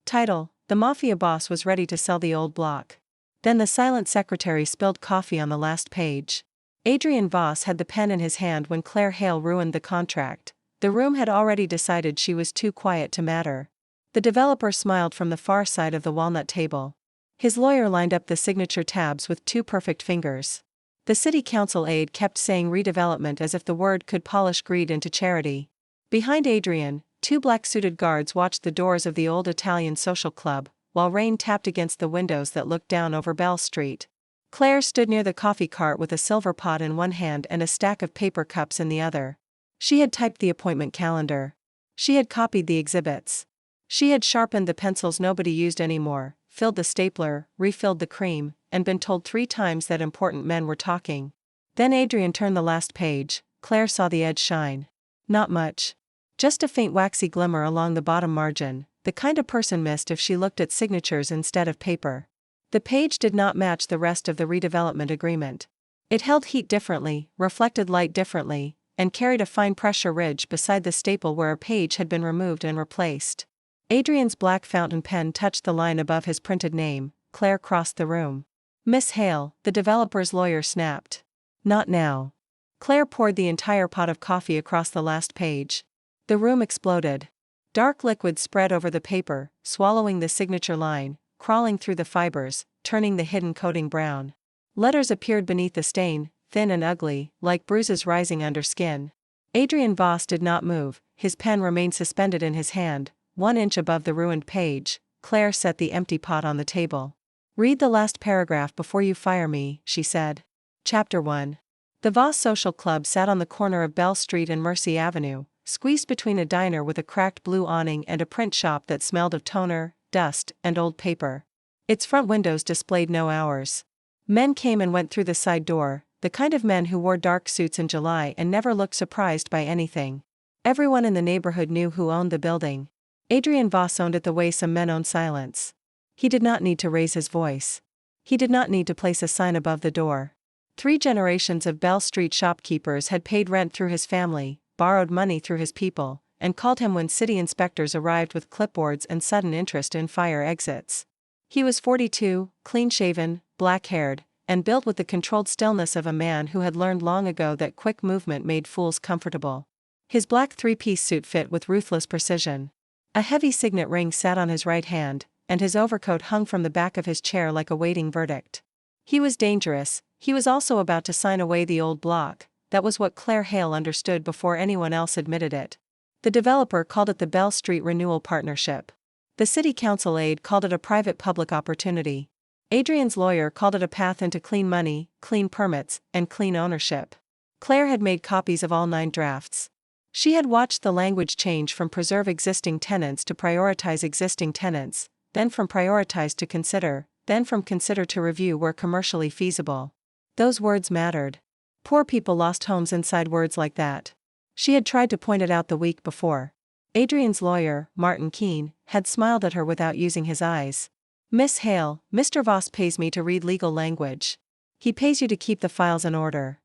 Title: The Mafia Boss was ready to sell the old block. Then the silent secretary spilled coffee on the last page. Adrian Voss had the pen in his hand when Claire Hale ruined the contract. The room had already decided she was too quiet to matter. The developer smiled from the far side of the walnut table. His lawyer lined up the signature tabs with two perfect fingers. The city council aide kept saying redevelopment as if the word could polish greed into charity. Behind Adrian, two black-suited guards watched the doors of the old Italian social club, while rain tapped against the windows that looked down over Bell Street. Claire stood near the coffee cart with a silver pot in one hand and a stack of paper cups in the other. She had typed the appointment calendar. She had copied the exhibits. She had sharpened the pencils nobody used anymore, filled the stapler, refilled the cream, and been told 3 times that important men were talking. Then Adrian turned the last page. Claire saw the edge shine. Not much. Just a faint waxy glimmer along the bottom margin, the kind a person missed if she looked at signatures instead of paper. The page did not match the rest of the redevelopment agreement. It held heat differently, reflected light differently, and carried a fine pressure ridge beside the staple where a page had been removed and replaced. Adrian's black fountain pen touched the line above his printed name. Claire crossed the room. "Miss Hale," the developer's lawyer snapped. "Not now." Claire poured the entire pot of coffee across the last page. The room exploded. Dark liquid spread over the paper, swallowing the signature line, crawling through the fibers, turning the hidden coating brown. Letters appeared beneath the stain, thin and ugly, like bruises rising under skin. Adrian Voss did not move. His pen remained suspended in his hand, 1 inch above the ruined page. Claire set the empty pot on the table. "Read the last paragraph before you fire me," she said. Chapter 1. The Voss Social Club sat on the corner of Bell Street and Mercy Avenue, squeezed between a diner with a cracked blue awning and a print shop that smelled of toner, dust, and old paper. Its front windows displayed no hours. Men came and went through the side door, the kind of men who wore dark suits in July and never looked surprised by anything. Everyone in the neighborhood knew who owned the building. Adrian Voss owned it the way some men own silence. He did not need to raise his voice. He did not need to place a sign above the door. 3 generations of Bell Street shopkeepers had paid rent through his family, borrowed money through his people, and called him when city inspectors arrived with clipboards and sudden interest in fire exits. He was 42, clean-shaven, black-haired, and built with the controlled stillness of a man who had learned long ago that quick movement made fools comfortable. His black 3-piece suit fit with ruthless precision. A heavy signet ring sat on his right hand, and his overcoat hung from the back of his chair like a waiting verdict. He was dangerous. He was also about to sign away the old block. That was what Claire Hale understood before anyone else admitted it. The developer called it the Bell Street Renewal Partnership. The city council aide called it a private-public opportunity. Adrian's lawyer called it a path into clean money, clean permits, and clean ownership. Claire had made copies of all 9 drafts. She had watched the language change from preserve existing tenants to prioritize existing tenants, then from prioritize to consider, then from consider to review where commercially feasible. Those words mattered. Poor people lost homes inside words like that. She had tried to point it out the week before. Adrian's lawyer, Martin Keene, had smiled at her without using his eyes. "Miss Hale, Mr. Voss pays me to read legal language. He pays you to keep the files in order."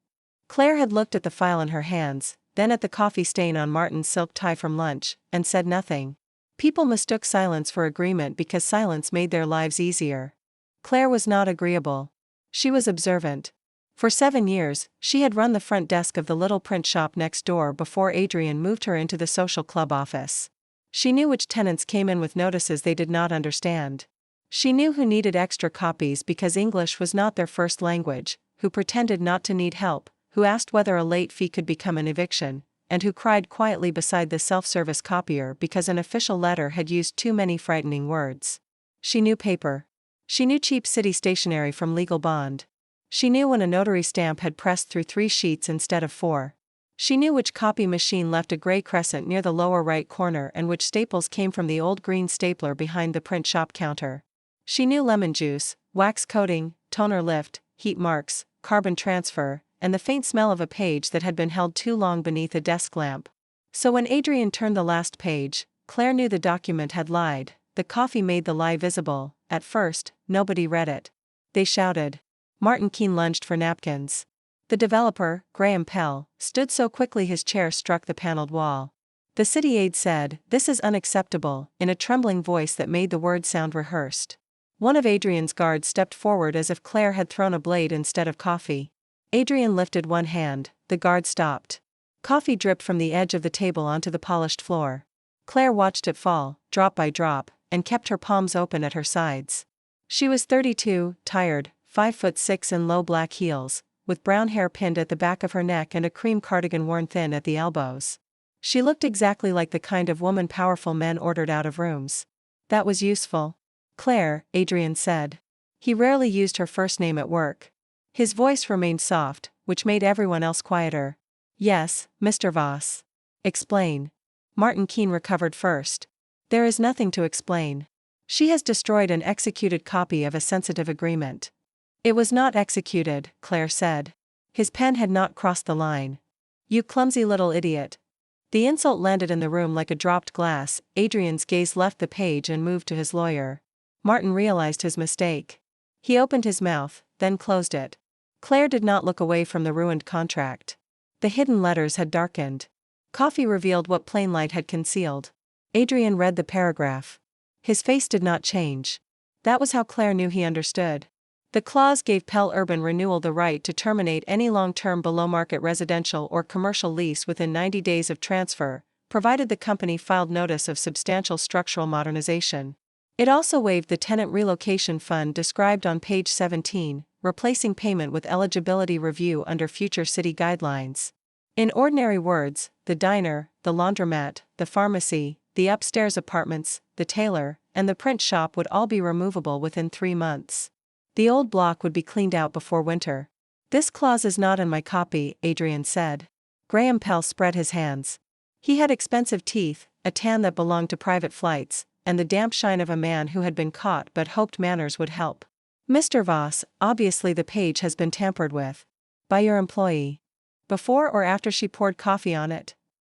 Claire had looked at the file in her hands, then at the coffee stain on Martin's silk tie from lunch, and said nothing. People mistook silence for agreement because silence made their lives easier. Claire was not agreeable. She was observant. For 7 years, she had run the front desk of the little print shop next door before Adrian moved her into the social club office. She knew which tenants came in with notices they did not understand. She knew who needed extra copies because English was not their first language, who pretended not to need help, who asked whether a late fee could become an eviction, and who cried quietly beside the self-service copier because an official letter had used too many frightening words. She knew paper. She knew cheap city stationery from legal bond. She knew when a notary stamp had pressed through 3 sheets instead of 4. She knew which copy machine left a gray crescent near the lower right corner and which staples came from the old green stapler behind the print shop counter. She knew lemon juice, wax coating, toner lift, heat marks, carbon transfer, and the faint smell of a page that had been held too long beneath a desk lamp. So when Adrian turned the last page, Claire knew the document had lied. The coffee made the lie visible. At first, nobody read it. They shouted. Martin Keene lunged for napkins. The developer, Graham Pell, stood so quickly his chair struck the paneled wall. The city aide said, "This is unacceptable," in a trembling voice that made the words sound rehearsed. One of Adrian's guards stepped forward as if Claire had thrown a blade instead of coffee. Adrian lifted one hand, the guard stopped. Coffee dripped from the edge of the table onto the polished floor. Claire watched it fall, drop by drop, and kept her palms open at her sides. She was 32, tired, 5'6" in low black heels, with brown hair pinned at the back of her neck and a cream cardigan worn thin at the elbows. She looked exactly like the kind of woman powerful men ordered out of rooms. That was useful. Claire, Adrian said. He rarely used her first name at work. His voice remained soft, which made everyone else quieter. Yes, Mr. Voss. Explain. Martin Keene recovered first. There is nothing to explain. She has destroyed an executed copy of a sensitive agreement. It was not executed, Claire said. His pen had not crossed the line. You clumsy little idiot. The insult landed in the room like a dropped glass. Adrian's gaze left the page and moved to his lawyer. Martin realized his mistake. He opened his mouth, then closed it. Claire did not look away from the ruined contract. The hidden letters had darkened. Coffee revealed what plain light had concealed. Adrian read the paragraph. His face did not change. That was how Claire knew he understood. The clause gave Pell Urban Renewal the right to terminate any long-term below-market residential or commercial lease within 90 days of transfer, provided the company filed notice of substantial structural modernization. It also waived the tenant relocation fund described on page 17, replacing payment with eligibility review under future city guidelines. In ordinary words, the diner, the laundromat, the pharmacy, the upstairs apartments, the tailor, and the print shop would all be removable within 3 months. The old block would be cleaned out before winter. This clause is not in my copy, Adrian said. Graham Pell spread his hands. He had expensive teeth, a tan that belonged to private flights, and the damp shine of a man who had been caught but hoped manners would help. Mr. Voss, obviously the page has been tampered with. By your employee. Before or after she poured coffee on it?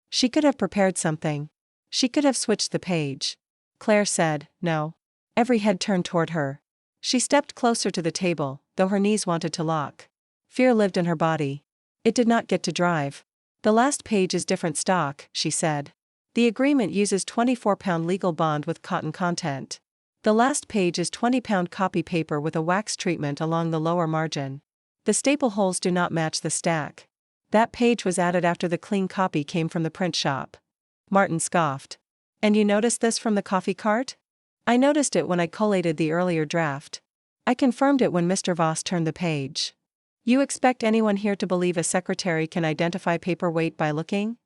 She could have prepared something. She could have switched the page. Claire said, no. Every head turned toward her. She stepped closer to the table, though her knees wanted to lock. Fear lived in her body. It did not get to drive. The last page is different stock, she said. The agreement uses £24 legal bond with cotton content. The last page is £20 copy paper with a wax treatment along the lower margin. The staple holes do not match the stack. That page was added after the clean copy came from the print shop. Martin scoffed. And you noticed this from the coffee cart? I noticed it when I collated the earlier draft. I confirmed it when Mr. Voss turned the page. You expect anyone here to believe a secretary can identify paperweight by looking?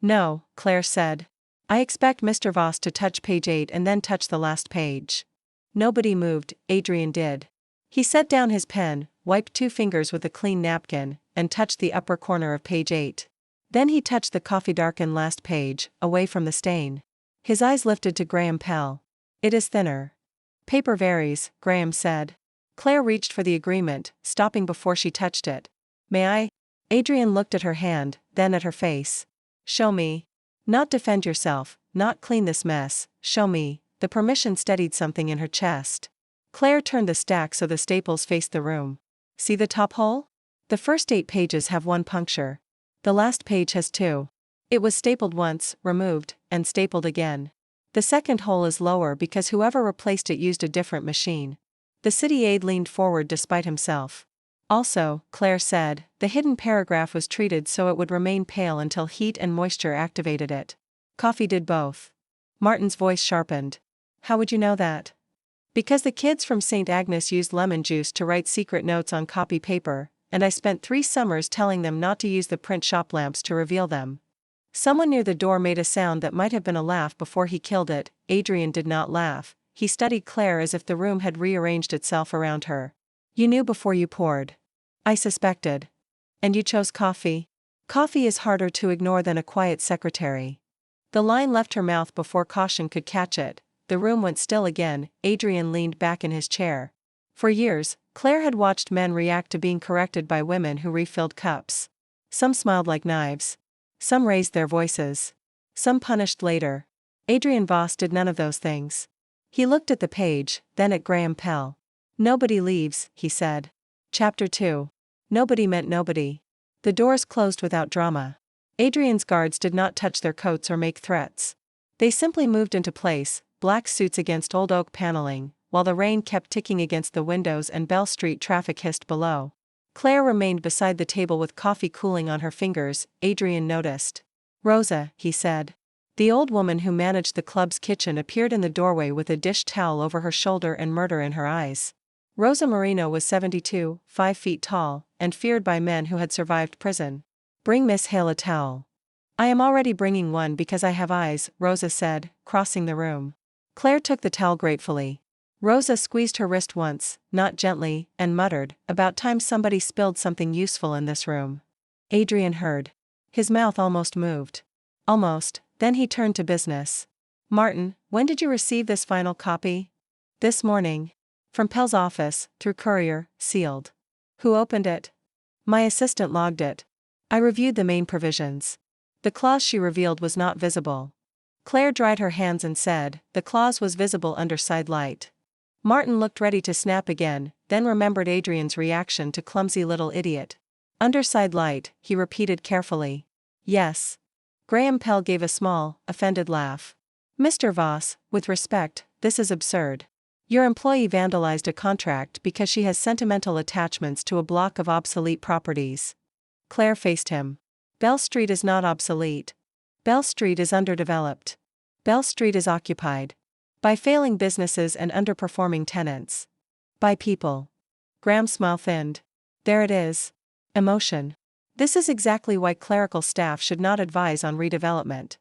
No, Claire said. I expect Mr. Voss to touch page 8 and then touch the last page. Nobody moved, Adrian did. He set down his pen, wiped 2 fingers with a clean napkin, and touched the upper corner of page 8. Then he touched the coffee-darkened last page, away from the stain. His eyes lifted to Graham Pell. It is thinner. Paper varies, Graham said. Claire reached for the agreement, stopping before she touched it. May I? Adrian looked at her hand, then at her face. Show me. Not defend yourself, not clean this mess, show me. The permission steadied something in her chest. Claire turned the stack so the staples faced the room. See the top hole? The first 8 pages have 1 puncture. The last page has 2. It was stapled once, removed, and stapled again. The second hole is lower because whoever replaced it used a different machine. The city aide leaned forward despite himself. Also, Claire said, the hidden paragraph was treated so it would remain pale until heat and moisture activated it. Coffee did both. Martin's voice sharpened. How would you know that? Because the kids from St. Agnes used lemon juice to write secret notes on copy paper, and I spent 3 summers telling them not to use the print shop lamps to reveal them. Someone near the door made a sound that might have been a laugh before he killed it. Adrian did not laugh. He studied Claire as if the room had rearranged itself around her. You knew before you poured. I suspected. And you chose coffee? Coffee is harder to ignore than a quiet secretary. The line left her mouth before caution could catch it. The room went still again. Adrian leaned back in his chair. For years, Claire had watched men react to being corrected by women who refilled cups. Some smiled like knives. Some raised their voices. Some punished later. Adrian Voss did none of those things. He looked at the page, then at Graham Pell. Nobody leaves, he said. Chapter 2. Nobody meant nobody. The doors closed without drama. Adrian's guards did not touch their coats or make threats. They simply moved into place, black suits against old oak paneling, while the rain kept ticking against the windows and Bell Street traffic hissed below. Claire remained beside the table with coffee cooling on her fingers. Adrian noticed. "Rosa," he said. The old woman who managed the club's kitchen appeared in the doorway with a dish towel over her shoulder and murder in her eyes. Rosa Marino was 72, 5 feet tall, and feared by men who had survived prison. "Bring Miss Hale a towel." "I am already bringing one because I have eyes," Rosa said, crossing the room. Claire took the towel gratefully. Rosa squeezed her wrist once, not gently, and muttered, "About time somebody spilled something useful in this room." Adrian heard. His mouth almost moved. Almost, then he turned to business. "Martin, when did you receive this final copy?" "This morning. From Pell's office, through courier, sealed." "Who opened it?" "My assistant logged it. I reviewed the main provisions." The clause she revealed was not visible. Claire dried her hands and said, "The clause was visible under side light." Martin looked ready to snap again, then remembered Adrian's reaction to "clumsy little idiot." "Underside light," he repeated carefully. "Yes." Graham Pell gave a small, offended laugh. "Mr. Voss, with respect, this is absurd. Your employee vandalized a contract because she has sentimental attachments to a block of obsolete properties." Claire faced him. "Bell Street is not obsolete. Bell Street is underdeveloped. Bell Street is occupied. By failing businesses and underperforming tenants. By people." Graham's smile thinned. "There it is. Emotion. This is exactly why clerical staff should not advise on redevelopment."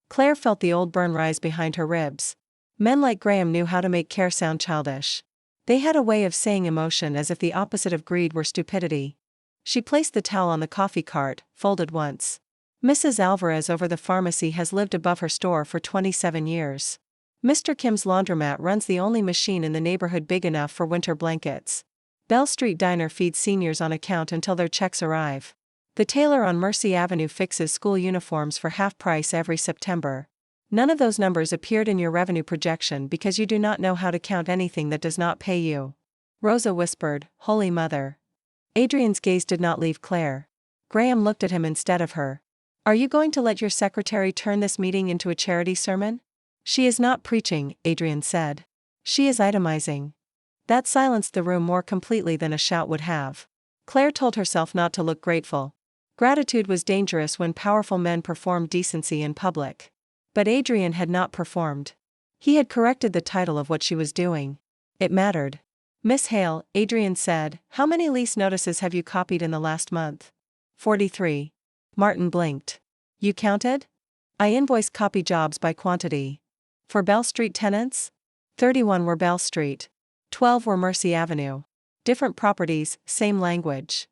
Claire felt the old burn rise behind her ribs. Men like Graham knew how to make care sound childish. They had a way of saying emotion as if the opposite of greed were stupidity. She placed the towel on the coffee cart, folded once. "Mrs. Alvarez over the pharmacy has lived above her store for 27 years. Mr. Kim's laundromat runs the only machine in the neighborhood big enough for winter blankets. Bell Street Diner feeds seniors on account until their checks arrive. The tailor on Mercy Avenue fixes school uniforms for half price every September. None of those numbers appeared in your revenue projection because you do not know how to count anything that does not pay you." Rosa whispered, "Holy Mother." Adrian's gaze did not leave Claire. Graham looked at him instead of her. "Are you going to let your secretary turn this meeting into a charity sermon?" "She is not preaching," Adrian said. "She is itemizing." That silenced the room more completely than a shout would have. Claire told herself not to look grateful. Gratitude was dangerous when powerful men performed decency in public. But Adrian had not performed. He had corrected the title of what she was doing. It mattered. "Miss Hale," Adrian said, "how many lease notices have you copied in the last month?" 43. Martin blinked. "You counted?" "I invoice copy jobs by quantity." "For Bell Street tenants?" 31 were Bell Street. 12 were Mercy Avenue. Different properties, same language.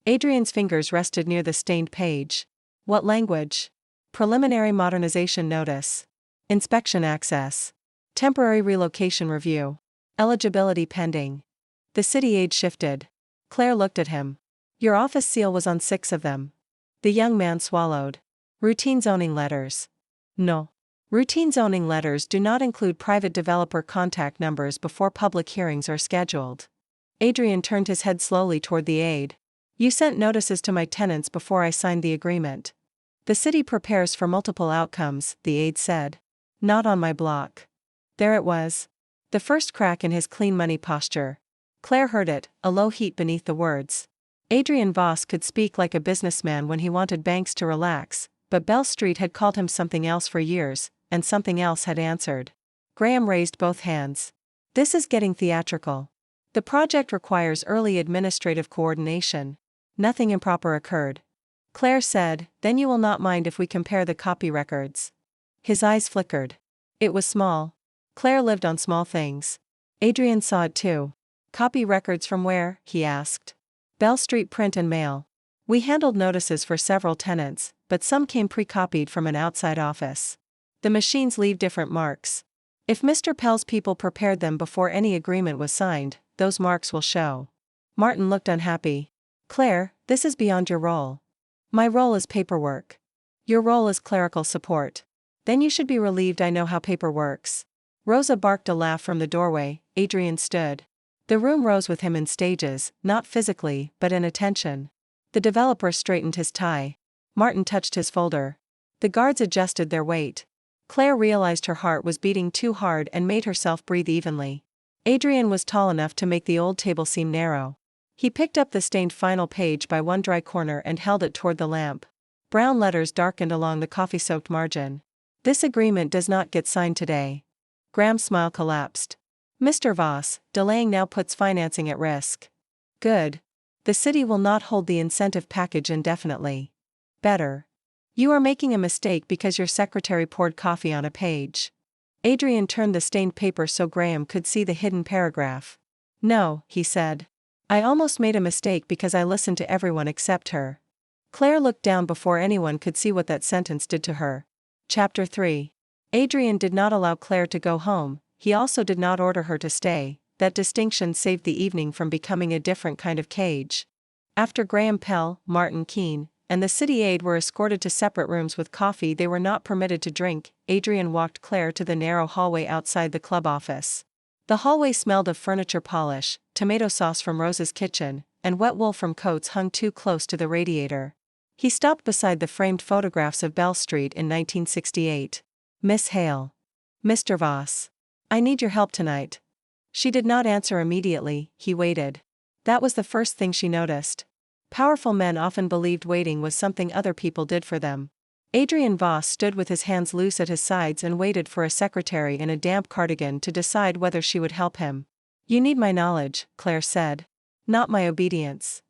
Adrian's fingers rested near the stained page. "What language?" "Preliminary modernization notice. Inspection access. Temporary relocation review. Eligibility pending." The city age shifted. Claire looked at him. "Your office seal was on 6 of them." The young man swallowed. "Routine zoning letters." "No. Routine zoning letters do not include private developer contact numbers before public hearings are scheduled." Adrian turned his head slowly toward the aide. "You sent notices to my tenants before I signed the agreement." "The city prepares for multiple outcomes," the aide said. "Not on my block." There it was. The first crack in his clean money posture. Claire heard it, a low heat beneath the words. Adrian Voss could speak like a businessman when he wanted banks to relax, but Bell Street had called him something else for years, and something else had answered. Graham raised both hands. "This is getting theatrical. The project requires early administrative coordination." Nothing improper occurred. Claire said, "Then you will not mind if we compare the copy records." His eyes flickered. It was small. Claire lived on small things. Adrian saw it too. "Copy records from where?" he asked. "Bell Street Print and Mail. We handled notices for several tenants, but some came pre-copied from an outside office. The machines leave different marks. If Mr. Pell's people prepared them before any agreement was signed, those marks will show." Martin looked unhappy. "Claire, this is beyond your role. My role is paperwork. Your role is clerical support. Then you should be relieved I know how paper works." Rosa barked a laugh from the doorway. Adrian stood. The room rose with him in stages, not physically, but in attention. The developer straightened his tie. Martin touched his folder. The guards adjusted their weight. Claire realized her heart was beating too hard and made herself breathe evenly. Adrian was tall enough to make the old table seem narrow. He picked up the stained final page by one dry corner and held it toward the lamp. Brown letters darkened along the coffee-soaked margin. This agreement does not get signed today. Graham's smile collapsed. Mr. Voss, delaying now puts financing at risk. Good. The city will not hold the incentive package indefinitely. Better. You are making a mistake because your secretary poured coffee on a page. Adrian turned the stained paper so Graham could see the hidden paragraph. No, he said. I almost made a mistake because I listened to everyone except her. Claire looked down before anyone could see what that sentence did to her. Chapter 3. Adrian did not allow Claire to go home, he also did not order her to stay. That distinction saved the evening from becoming a different kind of cage. After Graham Pell, Martin Keene, and the city aide were escorted to separate rooms with coffee they were not permitted to drink, Adrian walked Claire to the narrow hallway outside the club office. The hallway smelled of furniture polish, tomato sauce from Rose's kitchen, and wet wool from coats hung too close to the radiator. He stopped beside the framed photographs of Bell Street in 1968. Miss Hale. Mr. Voss. I need your help tonight. She did not answer immediately, he waited. That was the first thing she noticed. Powerful men often believed waiting was something other people did for them. Adrian Voss stood with his hands loose at his sides and waited for a secretary in a damp cardigan to decide whether she would help him. You need my knowledge, Claire said. Not my obedience.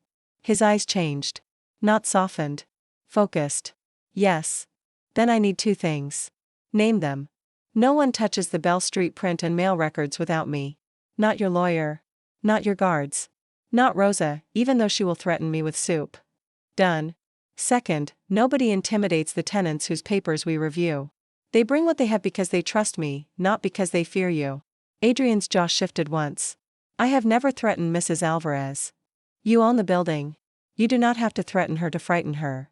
His eyes changed. Not softened. Focused. Yes. Then I need 2 things. Name them. No one touches the Bell Street print and mail records without me. Not your lawyer. Not your guards. Not Rosa, even though she will threaten me with soup. Done. Second, nobody intimidates the tenants whose papers we review. They bring what they have because they trust me, not because they fear you. Adrian's jaw shifted once. I have never threatened Mrs. Alvarez. You own the building. You do not have to threaten her to frighten her.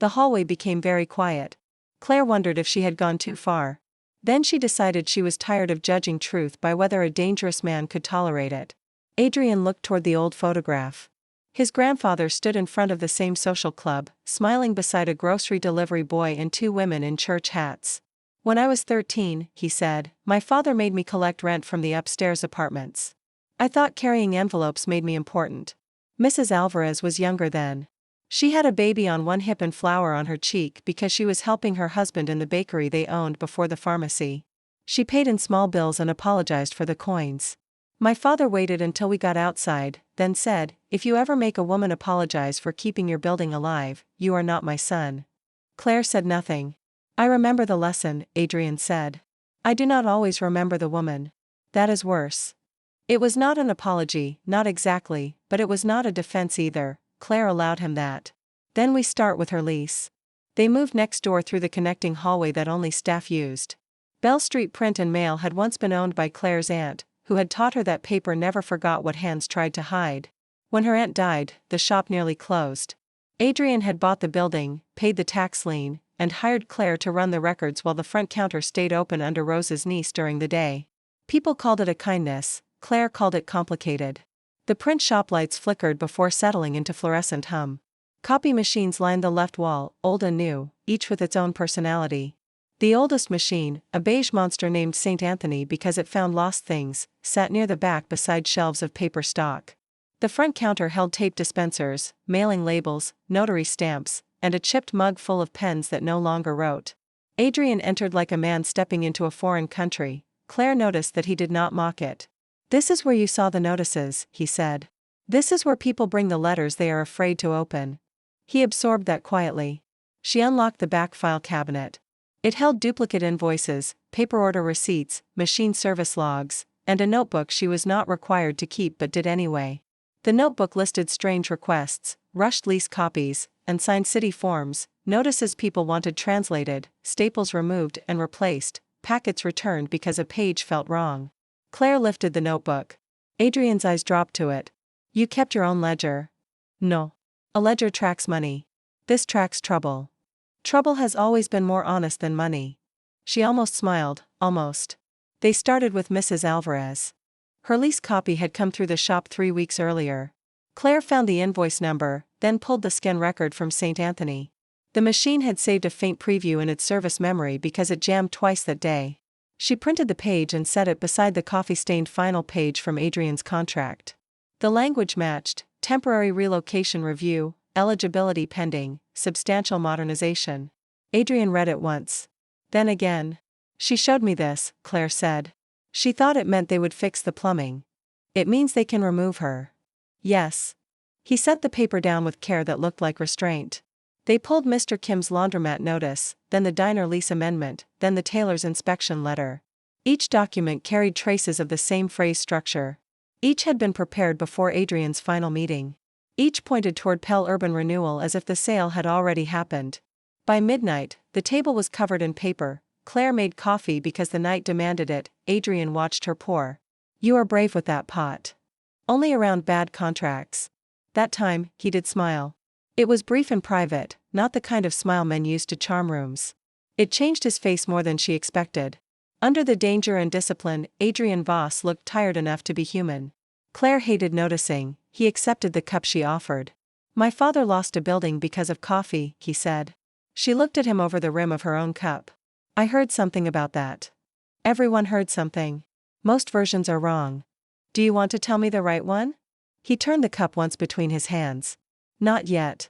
The hallway became very quiet. Claire wondered if she had gone too far. Then she decided she was tired of judging truth by whether a dangerous man could tolerate it. Adrian looked toward the old photograph. His grandfather stood in front of the same social club, smiling beside a grocery delivery boy and 2 women in church hats. When I was 13, he said, my father made me collect rent from the upstairs apartments. I thought carrying envelopes made me important. Mrs. Alvarez was younger then. She had a baby on one hip and flour on her cheek because she was helping her husband in the bakery they owned before the pharmacy. She paid in small bills and apologized for the coins. My father waited until we got outside, then said, if you ever make a woman apologize for keeping your building alive, you are not my son. Claire said nothing. I remember the lesson, Adrian said. I do not always remember the woman. That is worse. It was not an apology, not exactly, but it was not a defense either. Claire allowed him that. Then we start with her lease. They moved next door through the connecting hallway that only staff used. Bell Street Print and Mail had once been owned by Claire's aunt, who had taught her that paper never forgot what hands tried to hide. When her aunt died, the shop nearly closed. Adrian had bought the building, paid the tax lien, and hired Claire to run the records while the front counter stayed open under Rose's niece during the day. People called it a kindness, Claire called it complicated. The print shop lights flickered before settling into fluorescent hum. Copy machines lined the left wall, old and new, each with its own personality. The oldest machine, a beige monster named St. Anthony because it found lost things, sat near the back beside shelves of paper stock. The front counter held tape dispensers, mailing labels, notary stamps, and a chipped mug full of pens that no longer wrote. Adrian entered like a man stepping into a foreign country. Claire noticed that he did not mock it. This is where you saw the notices, he said. This is where people bring the letters they are afraid to open. He absorbed that quietly. She unlocked the back file cabinet. It held duplicate invoices, paper order receipts, machine service logs, and a notebook she was not required to keep but did anyway. The notebook listed strange requests, rushed lease copies, and signed city forms, notices people wanted translated, staples removed and replaced, packets returned because a page felt wrong. Claire lifted the notebook. Adrian's eyes dropped to it. You kept your own ledger? No. A ledger tracks money. This tracks trouble. Trouble has always been more honest than money. She almost smiled, almost. They started with Mrs. Alvarez. Her lease copy had come through the shop 3 weeks earlier. Claire found the invoice number, then pulled the scan record from St. Anthony. The machine had saved a faint preview in its service memory because it jammed twice that day. She printed the page and set it beside the coffee-stained final page from Adrian's contract. The language matched: temporary relocation review, eligibility pending, substantial modernization. Adrian read it once. Then again. She showed me this, Claire said. She thought it meant they would fix the plumbing. It means they can remove her. Yes. He set the paper down with care that looked like restraint. They pulled Mr. Kim's laundromat notice, then the diner lease amendment, then the tailor's inspection letter. Each document carried traces of the same phrase structure. Each had been prepared before Adrian's final meeting. Each pointed toward Pell Urban Renewal as if the sale had already happened. By midnight, the table was covered in paper. Claire made coffee because the night demanded it. Adrian watched her pour. You are brave with that pot. Only around bad contracts. That time, he did smile. It was brief and private, not the kind of smile men used to charm rooms. It changed his face more than she expected. Under the danger and discipline, Adrian Voss looked tired enough to be human. Claire hated noticing. He accepted the cup she offered. My father lost a building because of coffee, he said. She looked at him over the rim of her own cup. I heard something about that. Everyone heard something. Most versions are wrong. Do you want to tell me the right one? He turned the cup once between his hands. Not yet.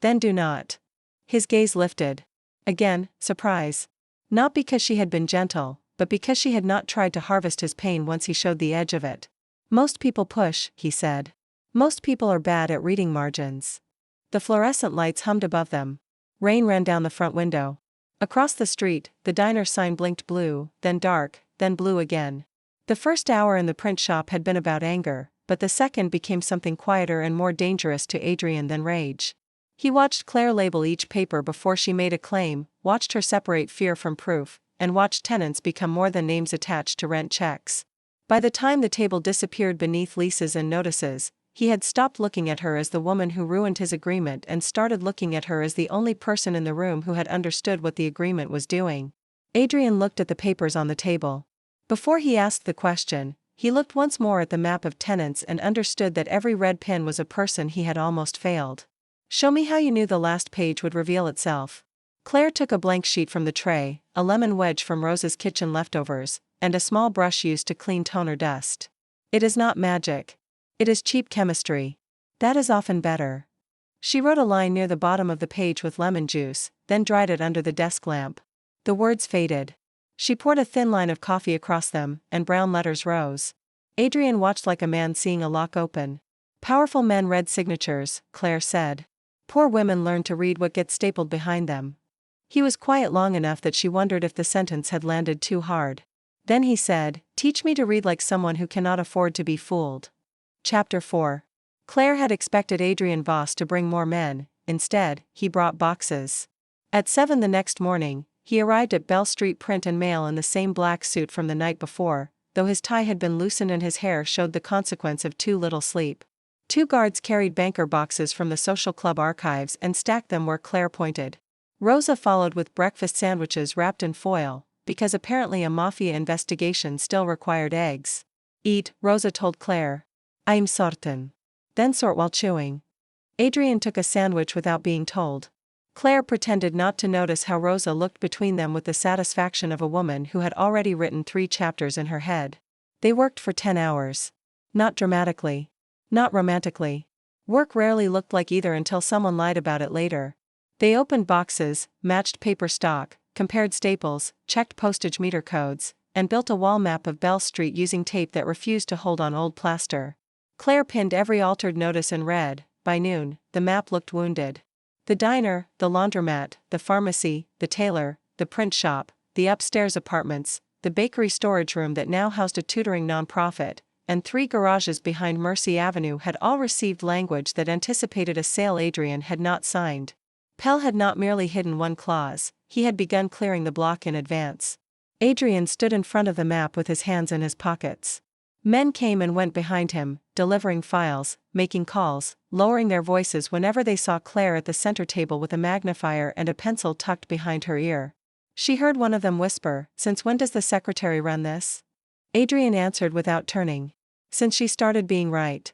Then do not. His gaze lifted. Again, surprise. Not because she had been gentle, but because she had not tried to harvest his pain once he showed the edge of it. Most people push, he said. Most people are bad at reading margins. The fluorescent lights hummed above them. Rain ran down the front window. Across the street, the diner sign blinked blue, then dark, then blue again. The first hour in the print shop had been about anger, but the second became something quieter and more dangerous to Adrian than rage. He watched Claire label each paper before she made a claim, watched her separate fear from proof, and watched tenants become more than names attached to rent checks. By the time the table disappeared beneath leases and notices, he had stopped looking at her as the woman who ruined his agreement and started looking at her as the only person in the room who had understood what the agreement was doing. Adrian looked at the papers on the table. Before he asked the question, he looked once more at the map of tenants and understood that every red pin was a person he had almost failed. Show me how you knew the last page would reveal itself. Claire took a blank sheet from the tray, a lemon wedge from Rosa's kitchen leftovers, and a small brush used to clean toner dust. It is not magic. It is cheap chemistry. That is often better. She wrote a line near the bottom of the page with lemon juice, then dried it under the desk lamp. The words faded. She poured a thin line of coffee across them, and brown letters rose. Adrian watched like a man seeing a lock open. Powerful men read signatures, Claire said. Poor women learn to read what gets stapled behind them. He was quiet long enough that she wondered if the sentence had landed too hard. Then he said, Teach me to read like someone who cannot afford to be fooled. Chapter 4. Claire had expected Adrian Voss to bring more men. Instead, he brought boxes. At 7 the next morning, he arrived at Bell Street Print and Mail in the same black suit from the night before, though his tie had been loosened and his hair showed the consequence of too little sleep. 2 guards carried banker boxes from the social club archives and stacked them where Claire pointed. Rosa followed with breakfast sandwiches wrapped in foil, because apparently a mafia investigation still required eggs. Eat, Rosa told Claire. I'm certain. Then sort while chewing. Adrian took a sandwich without being told. Claire pretended not to notice how Rosa looked between them with the satisfaction of a woman who had already written 3 chapters in her head. They worked for 10 hours. Not dramatically. Not romantically. Work rarely looked like either until someone lied about it later. They opened boxes, matched paper stock, compared staples, checked postage meter codes, and built a wall map of Bell Street using tape that refused to hold on old plaster. Claire pinned every altered notice in red. By noon, the map looked wounded. The diner, the laundromat, the pharmacy, the tailor, the print shop, the upstairs apartments, the bakery storage room that now housed a tutoring nonprofit, and 3 garages behind Mercy Avenue had all received language that anticipated a sale Adrian had not signed. Pell had not merely hidden one clause, he had begun clearing the block in advance. Adrian stood in front of the map with his hands in his pockets. Men came and went behind him, delivering files, making calls, lowering their voices whenever they saw Claire at the center table with a magnifier and a pencil tucked behind her ear. She heard one of them whisper, Since when does the secretary run this? Adrian answered without turning. Since she started being right.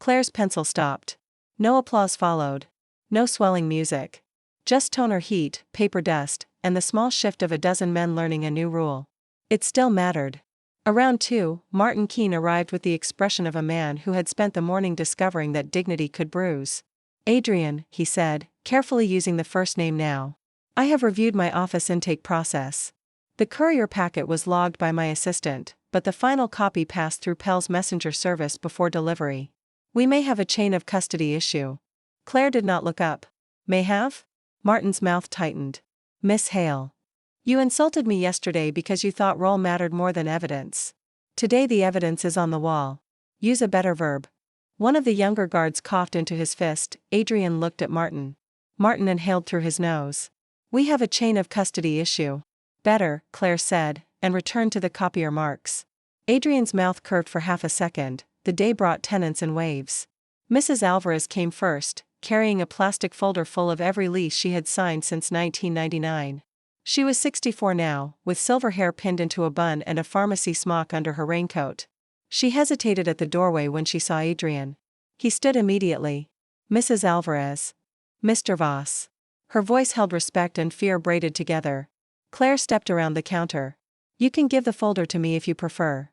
Claire's pencil stopped. No applause followed. No swelling music. Just toner heat, paper dust, and the small shift of a dozen men learning a new rule. It still mattered. Around 2, Martin Keene arrived with the expression of a man who had spent the morning discovering that dignity could bruise. Adrian, he said, carefully using the first name now. I have reviewed my office intake process. The courier packet was logged by my assistant, but the final copy passed through Pell's messenger service before delivery. We may have a chain of custody issue. Claire did not look up. May have? Martin's mouth tightened. Miss Hale. You insulted me yesterday because you thought role mattered more than evidence. Today the evidence is on the wall. Use a better verb. One of the younger guards coughed into his fist. Adrian looked at Martin. Martin inhaled through his nose. We have a chain of custody issue. Better, Claire said, and returned to the copier marks. Adrian's mouth curved for half a second. The day brought tenants in waves. Mrs. Alvarez came first, carrying a plastic folder full of every lease she had signed since 1999. She was 64 now, with silver hair pinned into a bun and a pharmacy smock under her raincoat. She hesitated at the doorway when she saw Adrian. He stood immediately. Mrs. Alvarez. Mr. Voss. Her voice held respect and fear braided together. Claire stepped around the counter. You can give the folder to me if you prefer.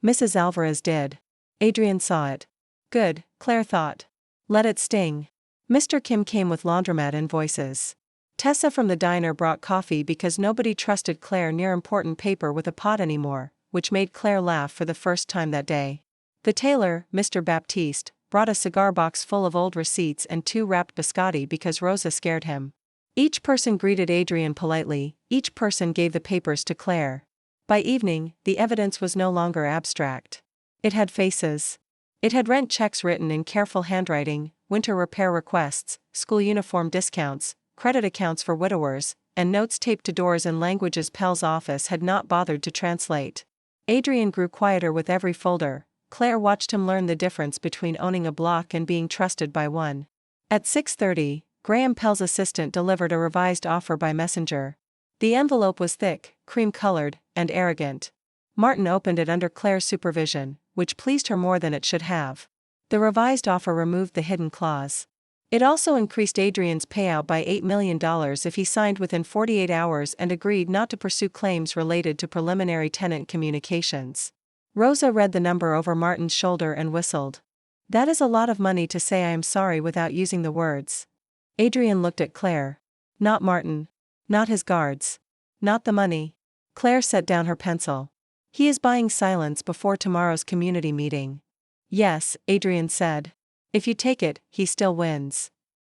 Mrs. Alvarez did. Adrian saw it. Good, Claire thought. Let it sting. Mr. Kim came with laundromat invoices. Tessa from the diner brought coffee because nobody trusted Claire near important paper with a pot anymore, which made Claire laugh for the first time that day. The tailor, Mr. Baptiste, brought a cigar box full of old receipts and 2 wrapped biscotti because Rosa scared him. Each person greeted Adrian politely, each person gave the papers to Claire. By evening, the evidence was no longer abstract. It had faces. It had rent checks written in careful handwriting, winter repair requests, school uniform discounts, credit accounts for widowers, and notes taped to doors in languages Pell's office had not bothered to translate. Adrian grew quieter with every folder. Claire watched him learn the difference between owning a block and being trusted by one. At 6:30, Graham Pell's assistant delivered a revised offer by messenger. The envelope was thick, cream-colored, and arrogant. Martin opened it under Claire's supervision, which pleased her more than it should have. The revised offer removed the hidden clause. It also increased Adrian's payout by $8 million if he signed within 48 hours and agreed not to pursue claims related to preliminary tenant communications. Rosa read the number over Martin's shoulder and whistled. That is a lot of money to say I am sorry without using the words. Adrian looked at Claire. Not Martin. Not his guards. Not the money. Claire set down her pencil. He is buying silence before tomorrow's community meeting. Yes, Adrian said. If you take it, he still wins.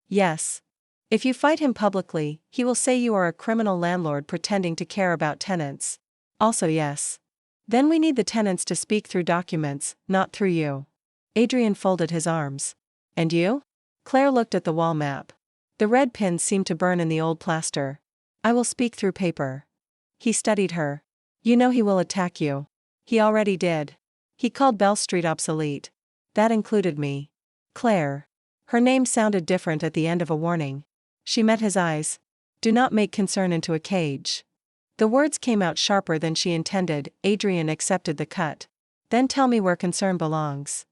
Yes. If you fight him publicly, he will say you are a criminal landlord pretending to care about tenants. Also yes. Then we need the tenants to speak through documents, not through you. Adrian folded his arms. And you? Claire looked at the wall map. The red pins seemed to burn in the old plaster. I will speak through paper. He studied her. You know he will attack you. He already did. He called Bell Street obsolete. That included me. Claire. Her name sounded different at the end of a warning. She met his eyes. Do not make concern into a cage. The words came out sharper than she intended. Adrian accepted the cut. Then tell me where concern belongs.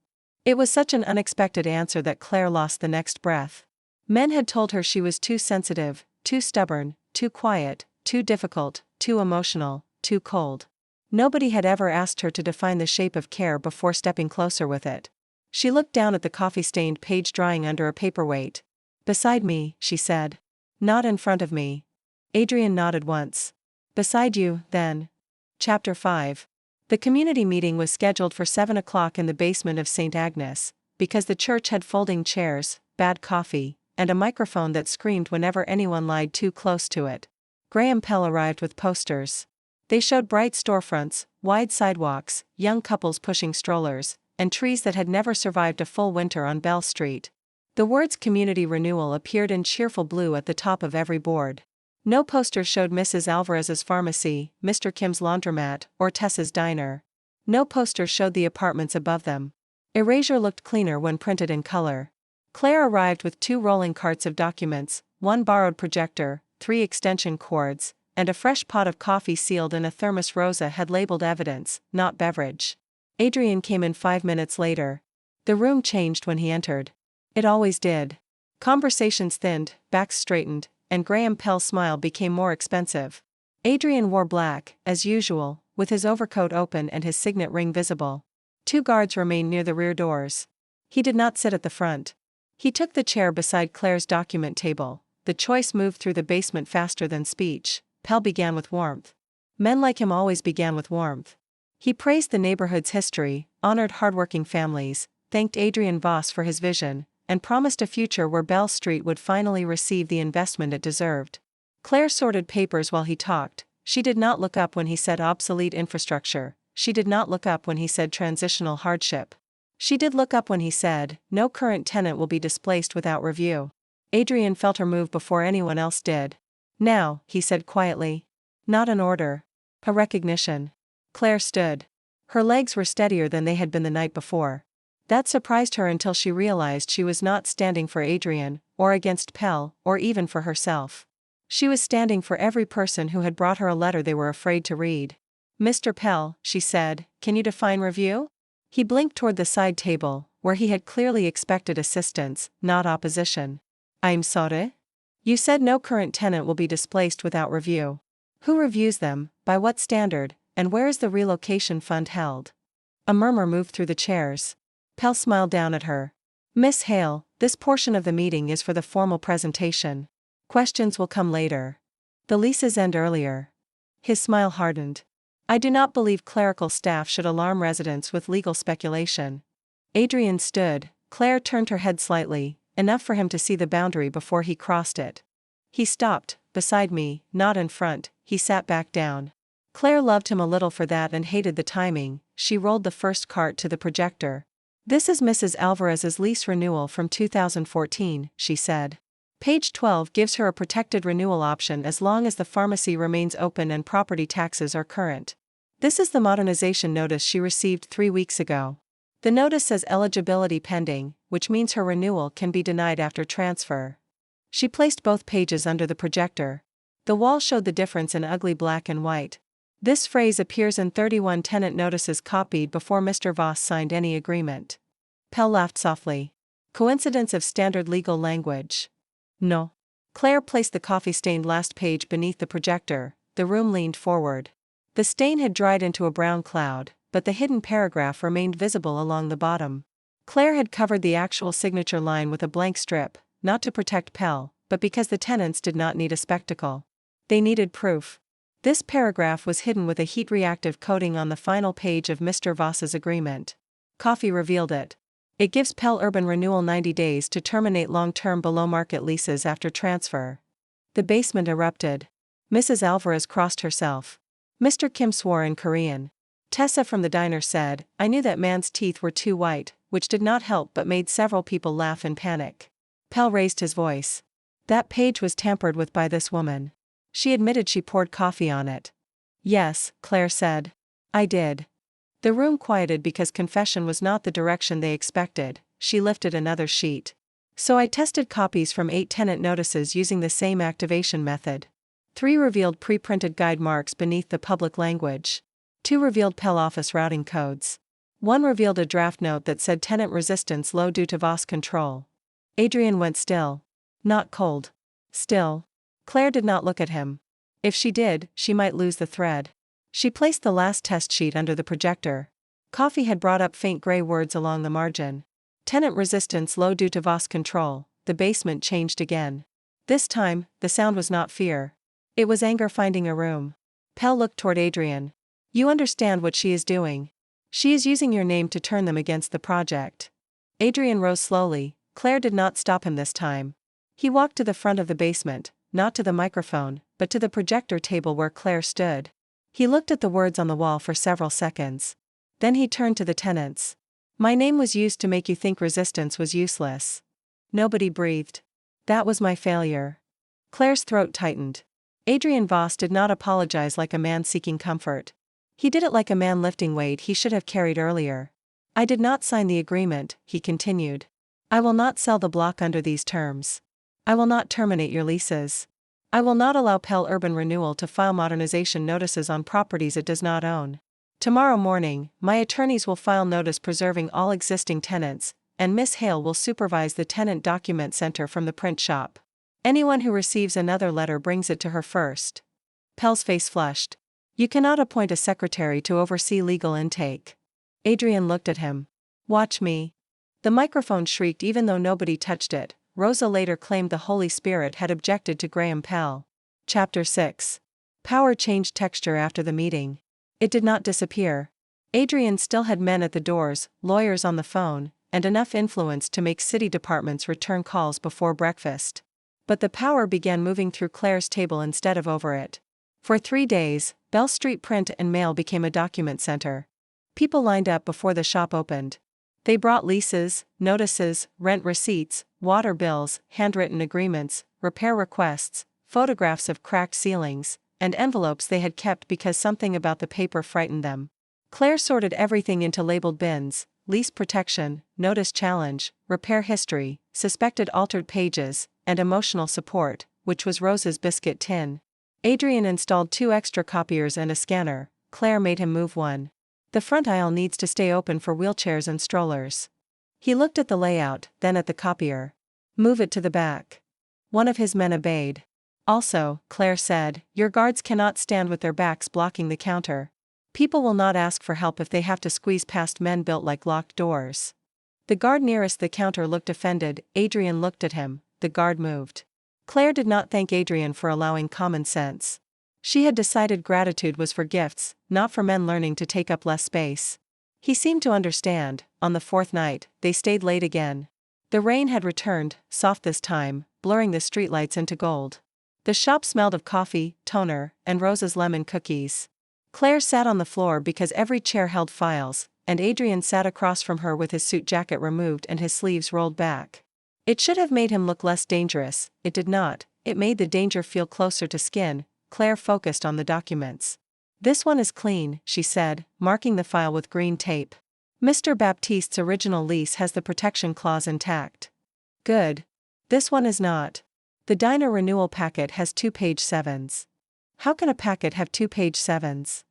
It was such an unexpected answer that Claire lost the next breath. Men had told her she was too sensitive, too stubborn, too quiet, too difficult, too emotional, too cold. Nobody had ever asked her to define the shape of care before stepping closer with it. She looked down at the coffee-stained page drying under a paperweight. Beside me, she said. Not in front of me. Adrian nodded once. Beside you, then. Chapter 5. The community meeting was scheduled for 7 o'clock in the basement of St. Agnes, because the church had folding chairs, bad coffee, and a microphone that screamed whenever anyone lied too close to it. Graham Pell arrived with posters. They showed bright storefronts, wide sidewalks, young couples pushing strollers, and trees that had never survived a full winter on Bell Street. The words community renewal appeared in cheerful blue at the top of every board. No poster showed Mrs. Alvarez's pharmacy, Mr. Kim's laundromat, or Tessa's diner. No poster showed the apartments above them. Erasure looked cleaner when printed in color. Claire arrived with 2 rolling carts of documents, 1 borrowed projector, 3 extension cords, and a fresh pot of coffee sealed in a thermos Rosa had labeled evidence, not beverage. Adrian came in 5 minutes later. The room changed when he entered. It always did. Conversations thinned, backs straightened, and Graham Pell's smile became more expensive. Adrian wore black, as usual, with his overcoat open and his signet ring visible. 2 guards remained near the rear doors. He did not sit at the front. He took the chair beside Claire's document table. The choice moved through the basement faster than speech. Pell began with warmth. Men like him always began with warmth. He praised the neighborhood's history, honored hardworking families, thanked Adrian Voss for his vision, and promised a future where Bell Street would finally receive the investment it deserved. Claire sorted papers while he talked. She did not look up when he said obsolete infrastructure. She did not look up when he said transitional hardship. She did look up when he said, no current tenant will be displaced without review. Adrian felt her move before anyone else did. Now, he said quietly. Not an order. A recognition. Claire stood. Her legs were steadier than they had been the night before. That surprised her until she realized she was not standing for Adrian, or against Pell, or even for herself. She was standing for every person who had brought her a letter they were afraid to read. Mr. Pell, she said, can you define review? He blinked toward the side table, where he had clearly expected assistance, not opposition. I'm sorry? You said no current tenant will be displaced without review. Who reviews them, by what standard, and where is the relocation fund held? A murmur moved through the chairs. Pell smiled down at her. Miss Hale, this portion of the meeting is for the formal presentation. Questions will come later. The leases end earlier. His smile hardened. I do not believe clerical staff should alarm residents with legal speculation. Adrian stood. Claire turned her head slightly, enough for him to see the boundary before he crossed it. He stopped, beside me, not in front. He sat back down. Claire loved him a little for that and hated the timing. She rolled the first cart to the projector. This is Mrs. Alvarez's lease renewal from 2014, she said. Page 12 gives her a protected renewal option as long as the pharmacy remains open and property taxes are current. This is the modernization notice she received 3 weeks ago. The notice says eligibility pending, which means her renewal can be denied after transfer. She placed both pages under the projector. The wall showed the difference in ugly black and white. This phrase appears in 31 tenant notices copied before Mr. Voss signed any agreement. Pell laughed softly. Coincidence of standard legal language. No. Claire placed the coffee-stained last page beneath the projector. The room leaned forward. The stain had dried into a brown cloud, but the hidden paragraph remained visible along the bottom. Claire had covered the actual signature line with a blank strip, not to protect Pell, but because the tenants did not need a spectacle. They needed proof. This paragraph was hidden with a heat-reactive coating on the final page of Mr. Voss's agreement. Coffee revealed it. It gives Pell Urban Renewal 90 days to terminate long-term below-market leases after transfer. The basement erupted. Mrs. Alvarez crossed herself. Mr. Kim swore in Korean. Tessa from the diner said, I knew that man's teeth were too white, which did not help but made several people laugh in panic. Pell raised his voice. That page was tampered with by this woman. She admitted she poured coffee on it. Yes, Claire said. I did. The room quieted because confession was not the direction they expected. She lifted another sheet. So I tested copies from 8 tenant notices using the same activation method. 3 revealed pre-printed guide marks beneath the public language. 2 revealed Pell office routing codes. 1 revealed a draft note that said tenant resistance low due to Voss control. Adrian went still. Not cold. Still. Claire did not look at him. If she did, she might lose the thread. She placed the last test sheet under the projector. Coffee had brought up faint gray words along the margin. Tenant resistance low due to Voss control. The basement changed again. This time, the sound was not fear. It was anger finding a room. Pell looked toward Adrian. You understand what she is doing. She is using your name to turn them against the project. Adrian rose slowly. Claire did not stop him this time. He walked to the front of the basement, not to the microphone, but to the projector table where Claire stood. He looked at the words on the wall for several seconds. Then he turned to the tenants. My name was used to make you think resistance was useless. Nobody breathed. That was my failure. Claire's throat tightened. Adrian Voss did not apologize like a man seeking comfort. He did it like a man lifting weight he should have carried earlier. I did not sign the agreement, he continued. I will not sell the block under these terms. I will not terminate your leases. I will not allow Pell Urban Renewal to file modernization notices on properties it does not own. Tomorrow morning, my attorneys will file notice preserving all existing tenants, and Miss Hale will supervise the tenant document center from the print shop. Anyone who receives another letter brings it to her first. Pell's face flushed. You cannot appoint a secretary to oversee legal intake. Adrian looked at him. Watch me. The microphone shrieked even though nobody touched it. Rosa later claimed the Holy Spirit had objected to Graham Pell. Chapter 6. Power changed texture after the meeting. It did not disappear. Adrian still had men at the doors, lawyers on the phone, and enough influence to make city departments return calls before breakfast. But the power began moving through Claire's table instead of over it. For 3 days, Bell Street Print and Mail became a document center. People lined up before the shop opened. They brought leases, notices, rent receipts, water bills, handwritten agreements, repair requests, photographs of cracked ceilings, and envelopes they had kept because something about the paper frightened them. Claire sorted everything into labeled bins: lease protection, notice challenge, repair history, suspected altered pages, and emotional support, which was Rosa's biscuit tin. Adrian installed 2 extra copiers and a scanner. Claire made him move one. The front aisle needs to stay open for wheelchairs and strollers. He looked at the layout, then at the copier. Move it to the back. One of his men obeyed. Also, Claire said, your guards cannot stand with their backs blocking the counter. People will not ask for help if they have to squeeze past men built like locked doors. The guard nearest the counter looked offended. Adrian looked at him. The guard moved. Claire did not thank Adrian for allowing common sense. She had decided gratitude was for gifts, not for men learning to take up less space. He seemed to understand. On the 4th night, they stayed late again. The rain had returned, soft this time, blurring the streetlights into gold. The shop smelled of coffee, toner, and Rosa's lemon cookies. Claire sat on the floor because every chair held files, and Adrian sat across from her with his suit jacket removed and his sleeves rolled back. It should have made him look less dangerous. It did not. It made the danger feel closer to skin. Claire focused on the documents. This one is clean, she said, marking the file with green tape. Mr. Baptiste's original lease has the protection clause intact. Good. This one is not. The diner renewal packet has 2 page 7s. How can a packet have 2 page 7s?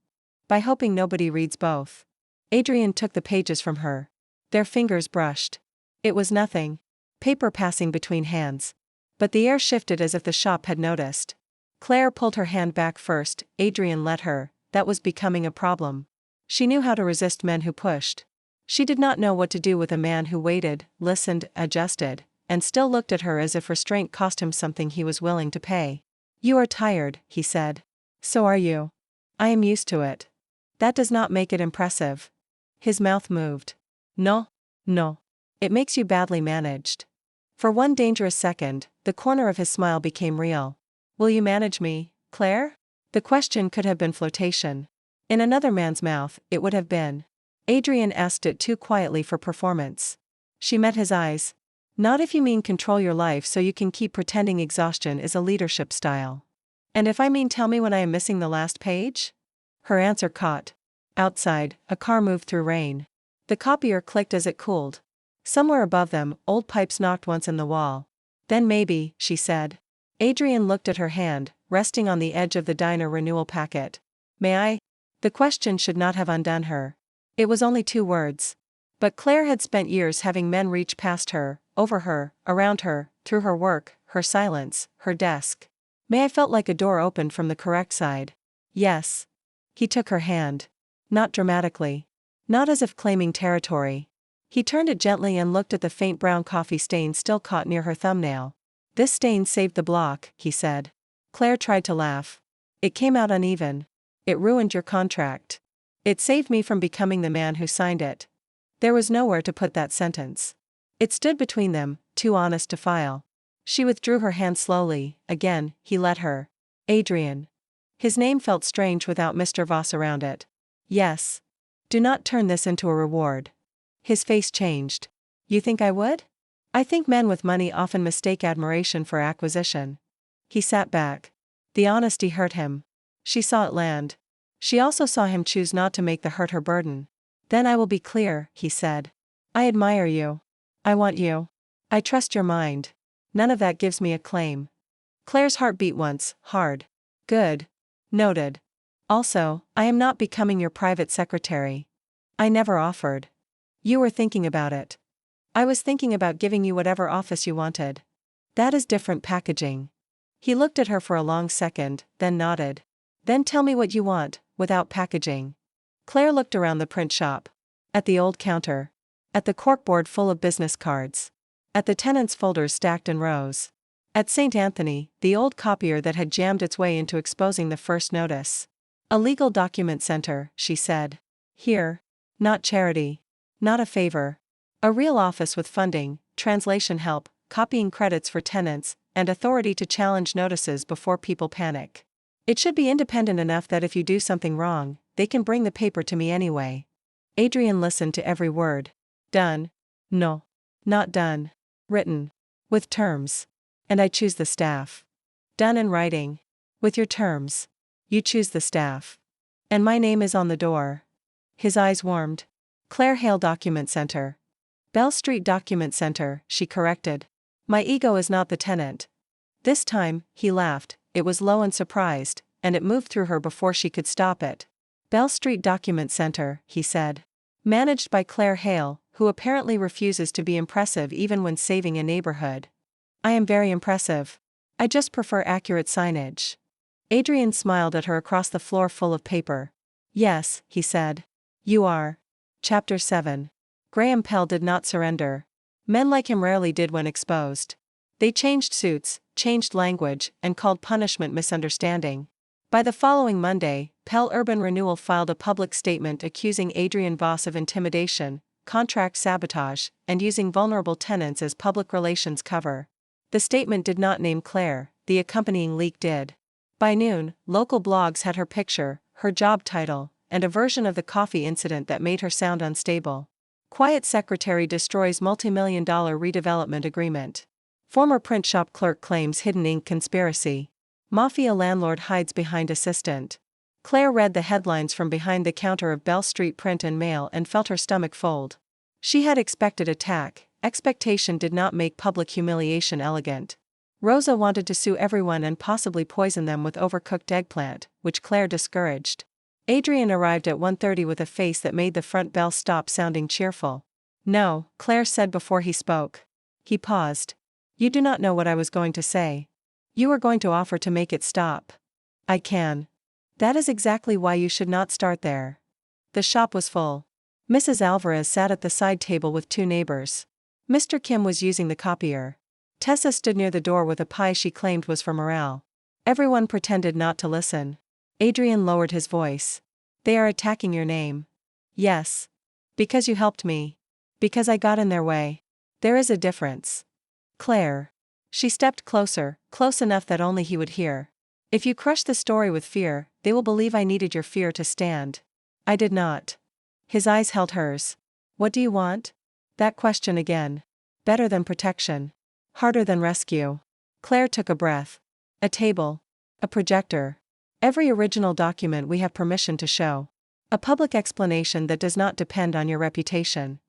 By hoping nobody reads both. Adrian took the pages from her. Their fingers brushed. It was nothing. Paper passing between hands. But the air shifted as if the shop had noticed. Claire pulled her hand back first. Adrian let her. That was becoming a problem. She knew how to resist men who pushed. She did not know what to do with a man who waited, listened, adjusted, and still looked at her as if restraint cost him something he was willing to pay. You are tired, he said. So are you. I am used to it. That does not make it impressive. His mouth moved. No. No. It makes you badly managed. For one dangerous second, the corner of his smile became real. Will you manage me, Claire? The question could have been flirtation. In another man's mouth, it would have been. Adrian asked it too quietly for performance. She met his eyes. Not if you mean control your life so you can keep pretending exhaustion is a leadership style. And if I mean tell me when I am missing the last page? Her answer caught. Outside, a car moved through rain. The copier clicked as it cooled. Somewhere above them, old pipes knocked once in the wall. Then maybe, she said. Adrian looked at her hand, resting on the edge of the diner renewal packet. May I? The question should not have undone her. It was only 2 words. But Claire had spent years having men reach past her, over her, around her, through her work, her silence, her desk. May I felt like a door opened from the correct side. Yes. He took her hand. Not dramatically. Not as if claiming territory. He turned it gently and looked at the faint brown coffee stain still caught near her thumbnail. This stain saved the block, he said. Claire tried to laugh. It came out uneven. It ruined your contract. It saved me from becoming the man who signed it. There was nowhere to put that sentence. It stood between them, too honest to file. She withdrew her hand slowly. Again, he let her. Adrian. His name felt strange without Mr. Voss around it. Yes. Do not turn this into a reward. His face changed. You think I would? I think men with money often mistake admiration for acquisition. He sat back. The honesty hurt him. She saw it land. She also saw him choose not to make the hurt her burden. Then I will be clear, he said. I admire you. I want you. I trust your mind. None of that gives me a claim. Claire's heart beat once, hard. Good. Noted. Also, I am not becoming your private secretary. I never offered. You were thinking about it. I was thinking about giving you whatever office you wanted. That is different packaging. He looked at her for a long second, then nodded. Then tell me what you want, without packaging. Claire looked around the print shop. At the old counter. At the corkboard full of business cards. At the tenant's folders stacked in rows. At St. Anthony, the old copier that had jammed its way into exposing the first notice. A legal document center, she said. Here. Not charity. Not a favor. A real office with funding, translation help, copying credits for tenants, and authority to challenge notices before people panic. It should be independent enough that if you do something wrong, they can bring the paper to me anyway. Adrian listened to every word. Done. No. Not done. Written. With terms. And I choose the staff. Done in writing. With your terms. You choose the staff. And my name is on the door. His eyes warmed. Claire Hale Document Center. Bell Street Document Center, she corrected. My ego is not the tenant. This time, he laughed, it was low and surprised, and it moved through her before she could stop it. Bell Street Document Center, he said. Managed by Claire Hale, who apparently refuses to be impressive even when saving a neighborhood. I am very impressive. I just prefer accurate signage. Adrian smiled at her across the floor full of paper. Yes, he said. You are. Chapter 7. Graham Pell did not surrender. Men like him rarely did when exposed. They changed suits, changed language, and called punishment misunderstanding. By the following Monday, Pell Urban Renewal filed a public statement accusing Adrian Voss of intimidation, contract sabotage, and using vulnerable tenants as public relations cover. The statement did not name Claire, the accompanying leak did. By noon, local blogs had her picture, her job title, and a version of the coffee incident that made her sound unstable. Quiet secretary destroys multi-million-dollar redevelopment agreement. Former print shop clerk claims hidden ink conspiracy. Mafia landlord hides behind assistant. Claire read the headlines from behind the counter of Bell Street Print and Mail and felt her stomach fold. She had expected attack. Expectation did not make public humiliation elegant. Rosa wanted to sue everyone and possibly poison them with overcooked eggplant, which Claire discouraged. Adrian arrived at 1:30 with a face that made the front bell stop sounding cheerful. No, Claire said before he spoke. He paused. You do not know what I was going to say. You are going to offer to make it stop. I can. That is exactly why you should not start there. The shop was full. Mrs. Alvarez sat at the side table with two neighbors. Mr. Kim was using the copier. Tessa stood near the door with a pie she claimed was for morale. Everyone pretended not to listen. Adrian lowered his voice. They are attacking your name. Yes. Because you helped me. Because I got in their way. There is a difference. Claire. She stepped closer, close enough that only he would hear. If you crush the story with fear, they will believe I needed your fear to stand. I did not. His eyes held hers. What do you want? That question again. Better than protection. Harder than rescue. Claire took a breath. A table. A projector. Every original document we have permission to show. A public explanation that does not depend on your reputation.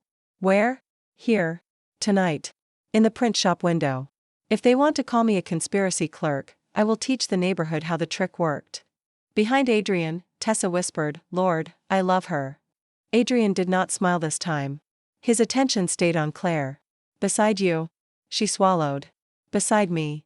Where? Here. Tonight. In the print shop window. If they want to call me a conspiracy clerk, I will teach the neighborhood how the trick worked. Behind Adrian, Tessa whispered, Lord, I love her. Adrian did not smile this time. His attention stayed on Claire. Beside you? She swallowed. Beside me.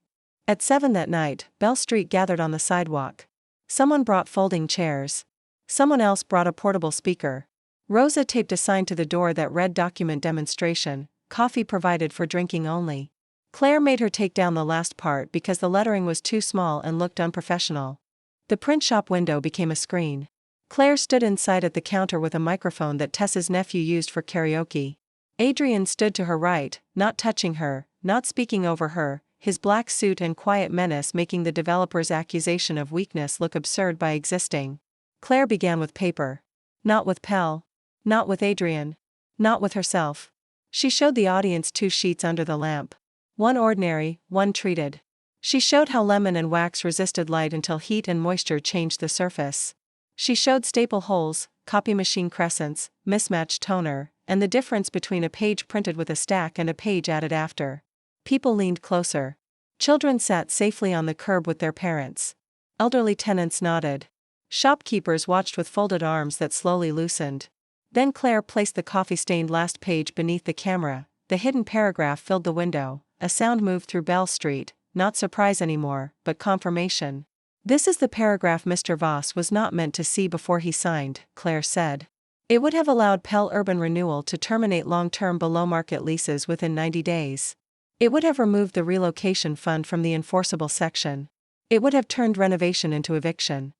At 7 that night, Bell Street gathered on the sidewalk. Someone brought folding chairs. Someone else brought a portable speaker. Rosa taped a sign to the door that read document demonstration, coffee provided for drinking only. Claire made her take down the last part because the lettering was too small and looked unprofessional. The print shop window became a screen. Claire stood inside at the counter with a microphone that Tessa's nephew used for karaoke. Adrian stood to her right, not touching her, not speaking over her, his black suit and quiet menace making the developer's accusation of weakness look absurd by existing. Claire began with paper. Not with Pell. Not with Adrian. Not with herself. She showed the audience 2 sheets under the lamp. One ordinary, one treated. She showed how lemon and wax resisted light until heat and moisture changed the surface. She showed staple holes, copy machine crescents, mismatched toner, and the difference between a page printed with a stack and a page added after. People leaned closer. Children sat safely on the curb with their parents. Elderly tenants nodded. Shopkeepers watched with folded arms that slowly loosened. Then Claire placed the coffee-stained last page beneath the camera. The hidden paragraph filled the window. a sound moved through Bell Street, not surprise anymore, but confirmation. This is the paragraph Mr. Voss was not meant to see before he signed, Claire said. It would have allowed Pell Urban Renewal to terminate long-term below-market leases within 90 days. It would have removed the relocation fund from the enforceable section. It would have turned renovation into eviction.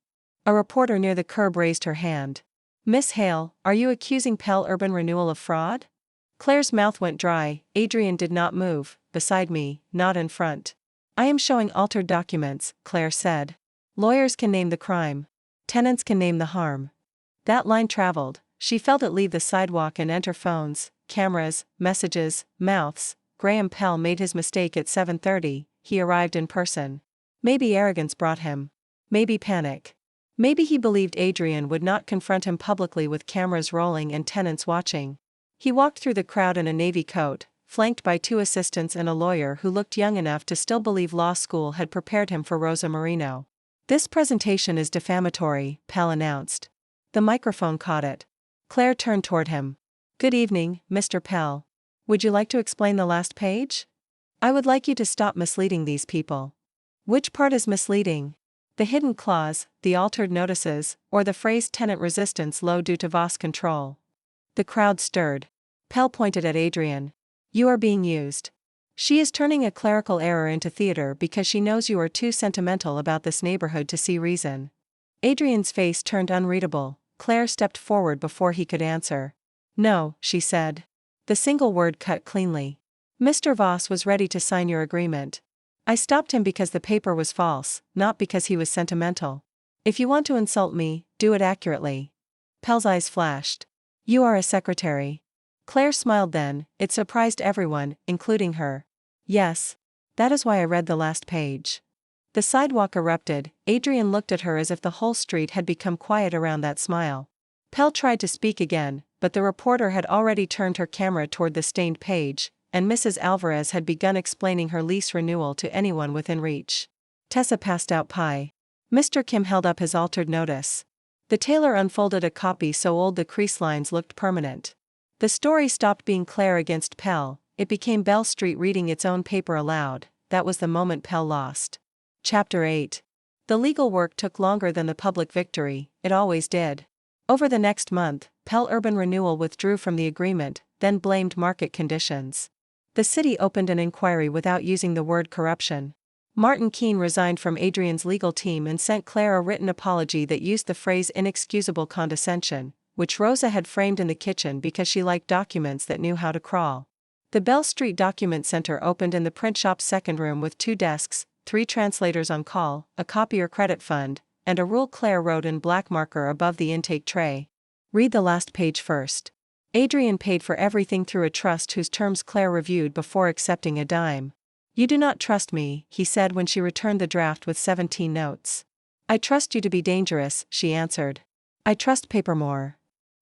A reporter near the curb raised her hand. Miss Hale, are you accusing Pell Urban Renewal of fraud? Claire's mouth went dry. Adrian did not move, beside me, not in front. I am showing altered documents, Claire said. Lawyers can name the crime. Tenants can name the harm. That line traveled. She felt it leave the sidewalk and enter phones, cameras, messages, mouths. Graham Pell made his mistake at 7:30, he arrived in person. Maybe arrogance brought him. Maybe panic. Maybe he believed Adrian would not confront him publicly with cameras rolling and tenants watching. He walked through the crowd in a navy coat, flanked by 2 assistants and a lawyer who looked young enough to still believe law school had prepared him for Rosa Marino. This presentation is defamatory, Pell announced. The microphone caught it. Claire turned toward him. Good evening, Mr. Pell. Would you like to explain the last page? I would like you to stop misleading these people. Which part is misleading? The hidden clause, the altered notices, or the phrase tenant resistance low due to Voss control? The crowd stirred. Pell pointed at Adrian. You are being used. She is turning a clerical error into theater because she knows you are too sentimental about this neighborhood to see reason. Adrian's face turned unreadable. Claire stepped forward before he could answer. No, she said. The single word cut cleanly. Mr. Voss was ready to sign your agreement. I stopped him because the paper was false, not because he was sentimental. If you want to insult me, do it accurately. Pell's eyes flashed. You are a secretary. Claire smiled then. It surprised everyone, including her. Yes. That is why I read the last page. The sidewalk erupted. Adrian looked at her as if the whole street had become quiet around that smile. Pell tried to speak again, but the reporter had already turned her camera toward the stained page, and Mrs. Alvarez had begun explaining her lease renewal to anyone within reach. Tessa passed out pie. Mr. Kim held up his altered notice. The tailor unfolded a copy so old the crease lines looked permanent. The story stopped being Claire against Pell, it became Bell Street reading its own paper aloud. That was the moment Pell lost. Chapter 8. The legal work took longer than the public victory, it always did. Over the next month, Pell Urban Renewal withdrew from the agreement, then blamed market conditions. The city opened an inquiry without using the word corruption. Martin Keene resigned from Adrian's legal team and sent Claire a written apology that used the phrase inexcusable condescension, which Rosa had framed in the kitchen because she liked documents that knew how to crawl. The Bell Street Document Center opened in the print shop's second room with 2 desks, 3 translators on call, a copier credit fund, and a rule Claire wrote in black marker above the intake tray. Read the last page first. Adrian paid for everything through a trust whose terms Claire reviewed before accepting a dime. You do not trust me, he said when she returned the draft with 17 notes. I trust you to be dangerous, she answered. I trust paper more.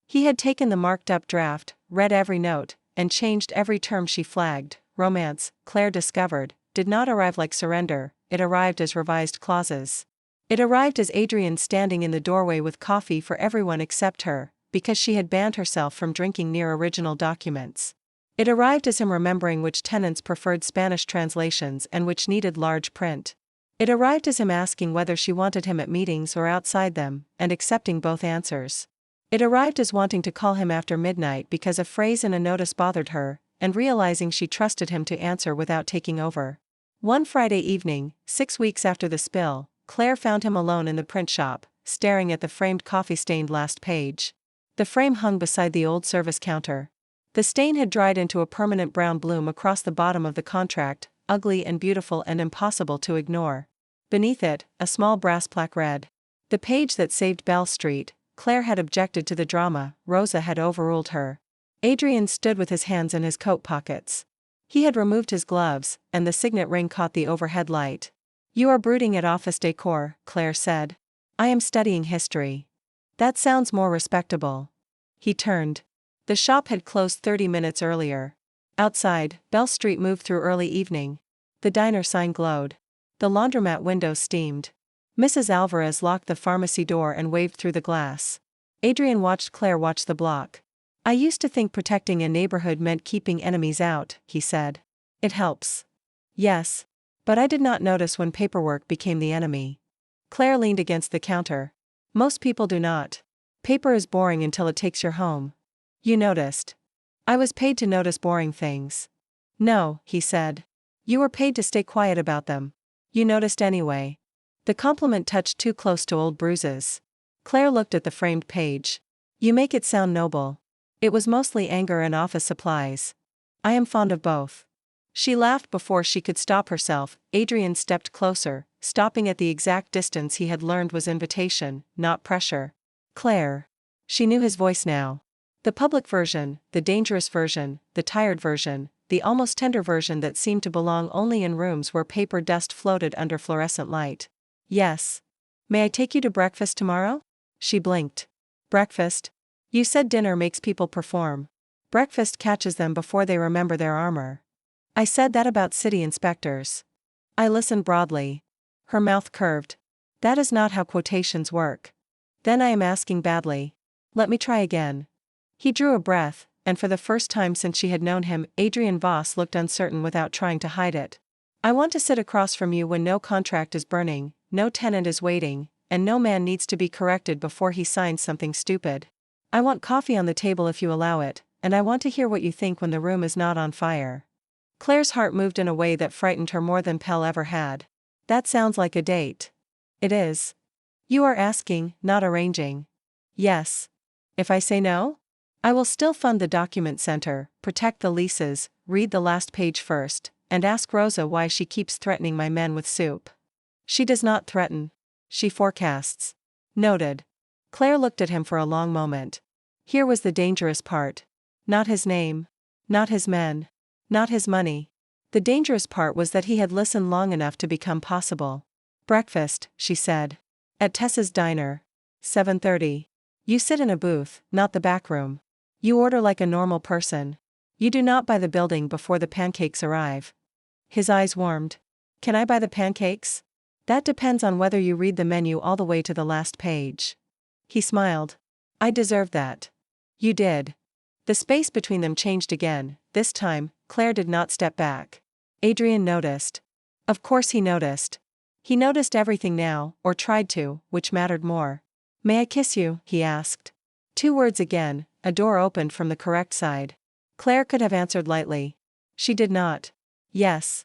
He had taken the marked-up draft, read every note, and changed every term she flagged. Romance, Claire discovered, did not arrive like surrender, it arrived as revised clauses. It arrived as Adrian standing in the doorway with coffee for everyone except her, because she had banned herself from drinking near original documents. It arrived as him remembering which tenants preferred Spanish translations and which needed large print. It arrived as him asking whether she wanted him at meetings or outside them, and accepting both answers. It arrived as wanting to call him after midnight because a phrase in a notice bothered her, and realizing she trusted him to answer without taking over. One Friday evening, 6 weeks after the spill, Claire found him alone in the print shop, staring at the framed coffee-stained last page. The frame hung beside the old service counter. The stain had dried into a permanent brown bloom across the bottom of the contract, ugly and beautiful and impossible to ignore. Beneath it, a small brass plaque read, "The page that saved Bell Street." Claire had objected to the drama, Rosa had overruled her. Adrian stood with his hands in his coat pockets. He had removed his gloves, and the signet ring caught the overhead light. You are brooding at office decor, Claire said. I am studying history. That sounds more respectable. He turned. The shop had closed 30 minutes earlier. Outside, Bell Street moved through early evening. The diner sign glowed. The laundromat windows steamed. Mrs. Alvarez locked the pharmacy door and waved through the glass. Adrian watched Claire watch the block. I used to think protecting a neighborhood meant keeping enemies out, he said. It helps. Yes. But I did not notice when paperwork became the enemy. Claire leaned against the counter. Most people do not. Paper is boring until it takes you home. You noticed. I was paid to notice boring things. No, he said. You were paid to stay quiet about them. You noticed anyway. The compliment touched too close to old bruises. Claire looked at the framed page. You make it sound noble. It was mostly anger and office supplies. I am fond of both. She laughed before she could stop herself. Adrian stepped closer, stopping at the exact distance he had learned was invitation, not pressure. Claire. She knew his voice now. The public version, the dangerous version, the tired version, the almost tender version that seemed to belong only in rooms where paper dust floated under fluorescent light. Yes. May I take you to breakfast tomorrow? She blinked. Breakfast? You said dinner makes people perform. Breakfast catches them before they remember their armor. I said that about city inspectors. I listened broadly. Her mouth curved. That is not how quotations work. Then I am asking badly. Let me try again. He drew a breath, and for the first time since she had known him, Adrian Voss looked uncertain without trying to hide it. I want to sit across from you when no contract is burning, no tenant is waiting, and no man needs to be corrected before he signs something stupid. I want coffee on the table if you allow it, and I want to hear what you think when the room is not on fire. Claire's heart moved in a way that frightened her more than Pell ever had. That sounds like a date. It is. You are asking, not arranging. Yes. If I say no? I will still fund the document center, protect the leases, read the last page first, and ask Rosa why she keeps threatening my men with soup. She does not threaten. She forecasts. Noted. Claire looked at him for a long moment. Here was the dangerous part. Not his name. Not his men. Not his money. The dangerous part was that he had listened long enough to become possible. Breakfast, she said. At Tessa's diner. 7:30. You sit in a booth, not the back room. You order like a normal person. You do not buy the building before the pancakes arrive. His eyes warmed. Can I buy the pancakes? That depends on whether you read the menu all the way to the last page. He smiled. I deserved that. You did. The space between them changed again. This time, Claire did not step back. Adrian noticed. Of course he noticed. He noticed everything now, or tried to, which mattered more. May I kiss you? He asked. 2 words again, a door opened from the correct side. Claire could have answered lightly. She did not. Yes.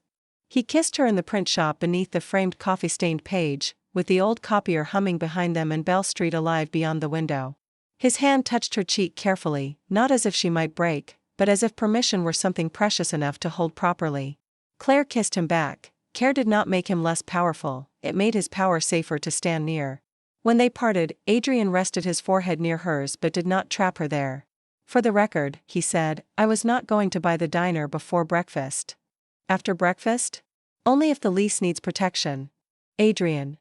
He kissed her in the print shop beneath the framed coffee-stained page, with the old copier humming behind them and Bell Street alive beyond the window. His hand touched her cheek carefully, not as if she might break, but as if permission were something precious enough to hold properly. Claire kissed him back. Care did not make him less powerful, it made his power safer to stand near. When they parted, Adrian rested his forehead near hers but did not trap her there. For the record, he said, I was not going to buy the diner before breakfast. After breakfast? Only if the lease needs protection. Adrian.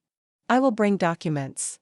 I will bring documents.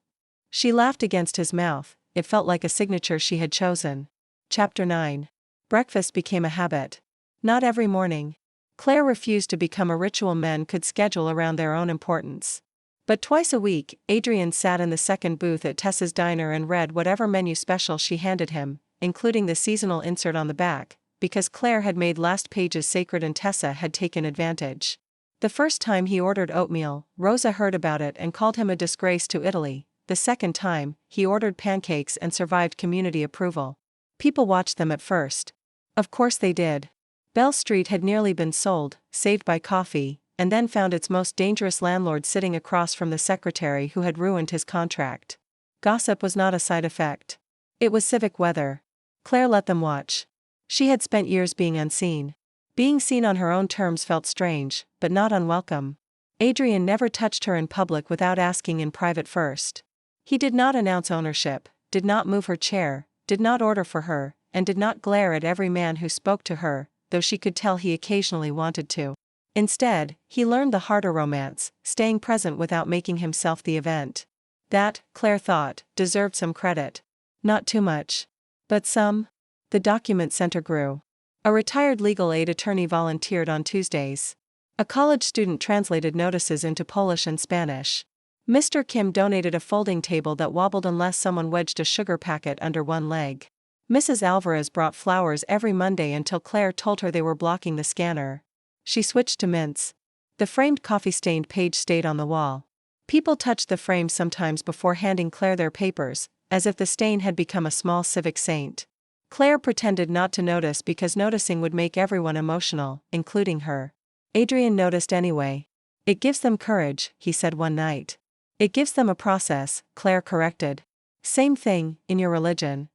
She laughed against his mouth, it felt like a signature she had chosen. Chapter 9. Breakfast became a habit. Not every morning. Claire refused to become a ritual men could schedule around their own importance. But twice a week, Adrian sat in the second booth at Tessa's diner and read whatever menu special she handed him, including the seasonal insert on the back, because Claire had made last pages sacred and Tessa had taken advantage. The first time he ordered oatmeal, Rosa heard about it and called him a disgrace to Italy. The second time, he ordered pancakes and survived community approval. People watched them at first. Of course they did. Bell Street had nearly been sold, saved by coffee, and then found its most dangerous landlord sitting across from the secretary who had ruined his contract. Gossip was not a side effect. It was civic weather. Claire let them watch. She had spent years being unseen. Being seen on her own terms felt strange, but not unwelcome. Adrian never touched her in public without asking in private first. He did not announce ownership, did not move her chair, did not order for her, and did not glare at every man who spoke to her, though she could tell he occasionally wanted to. Instead, he learned the harder romance, staying present without making himself the event. That, Claire thought, deserved some credit. Not too much. But some. The document center grew. A retired legal aid attorney volunteered on Tuesdays. A college student translated notices into Polish and Spanish. Mr. Kim donated a folding table that wobbled unless someone wedged a sugar packet under one leg. Mrs. Alvarez brought flowers every Monday until Claire told her they were blocking the scanner. She switched to mints. The framed coffee-stained page stayed on the wall. People touched the frame sometimes before handing Claire their papers, as if the stain had become a small civic saint. Claire pretended not to notice because noticing would make everyone emotional, including her. Adrian noticed anyway. It gives them courage, he said one night. It gives them a process, Claire corrected. Same thing, in your religion.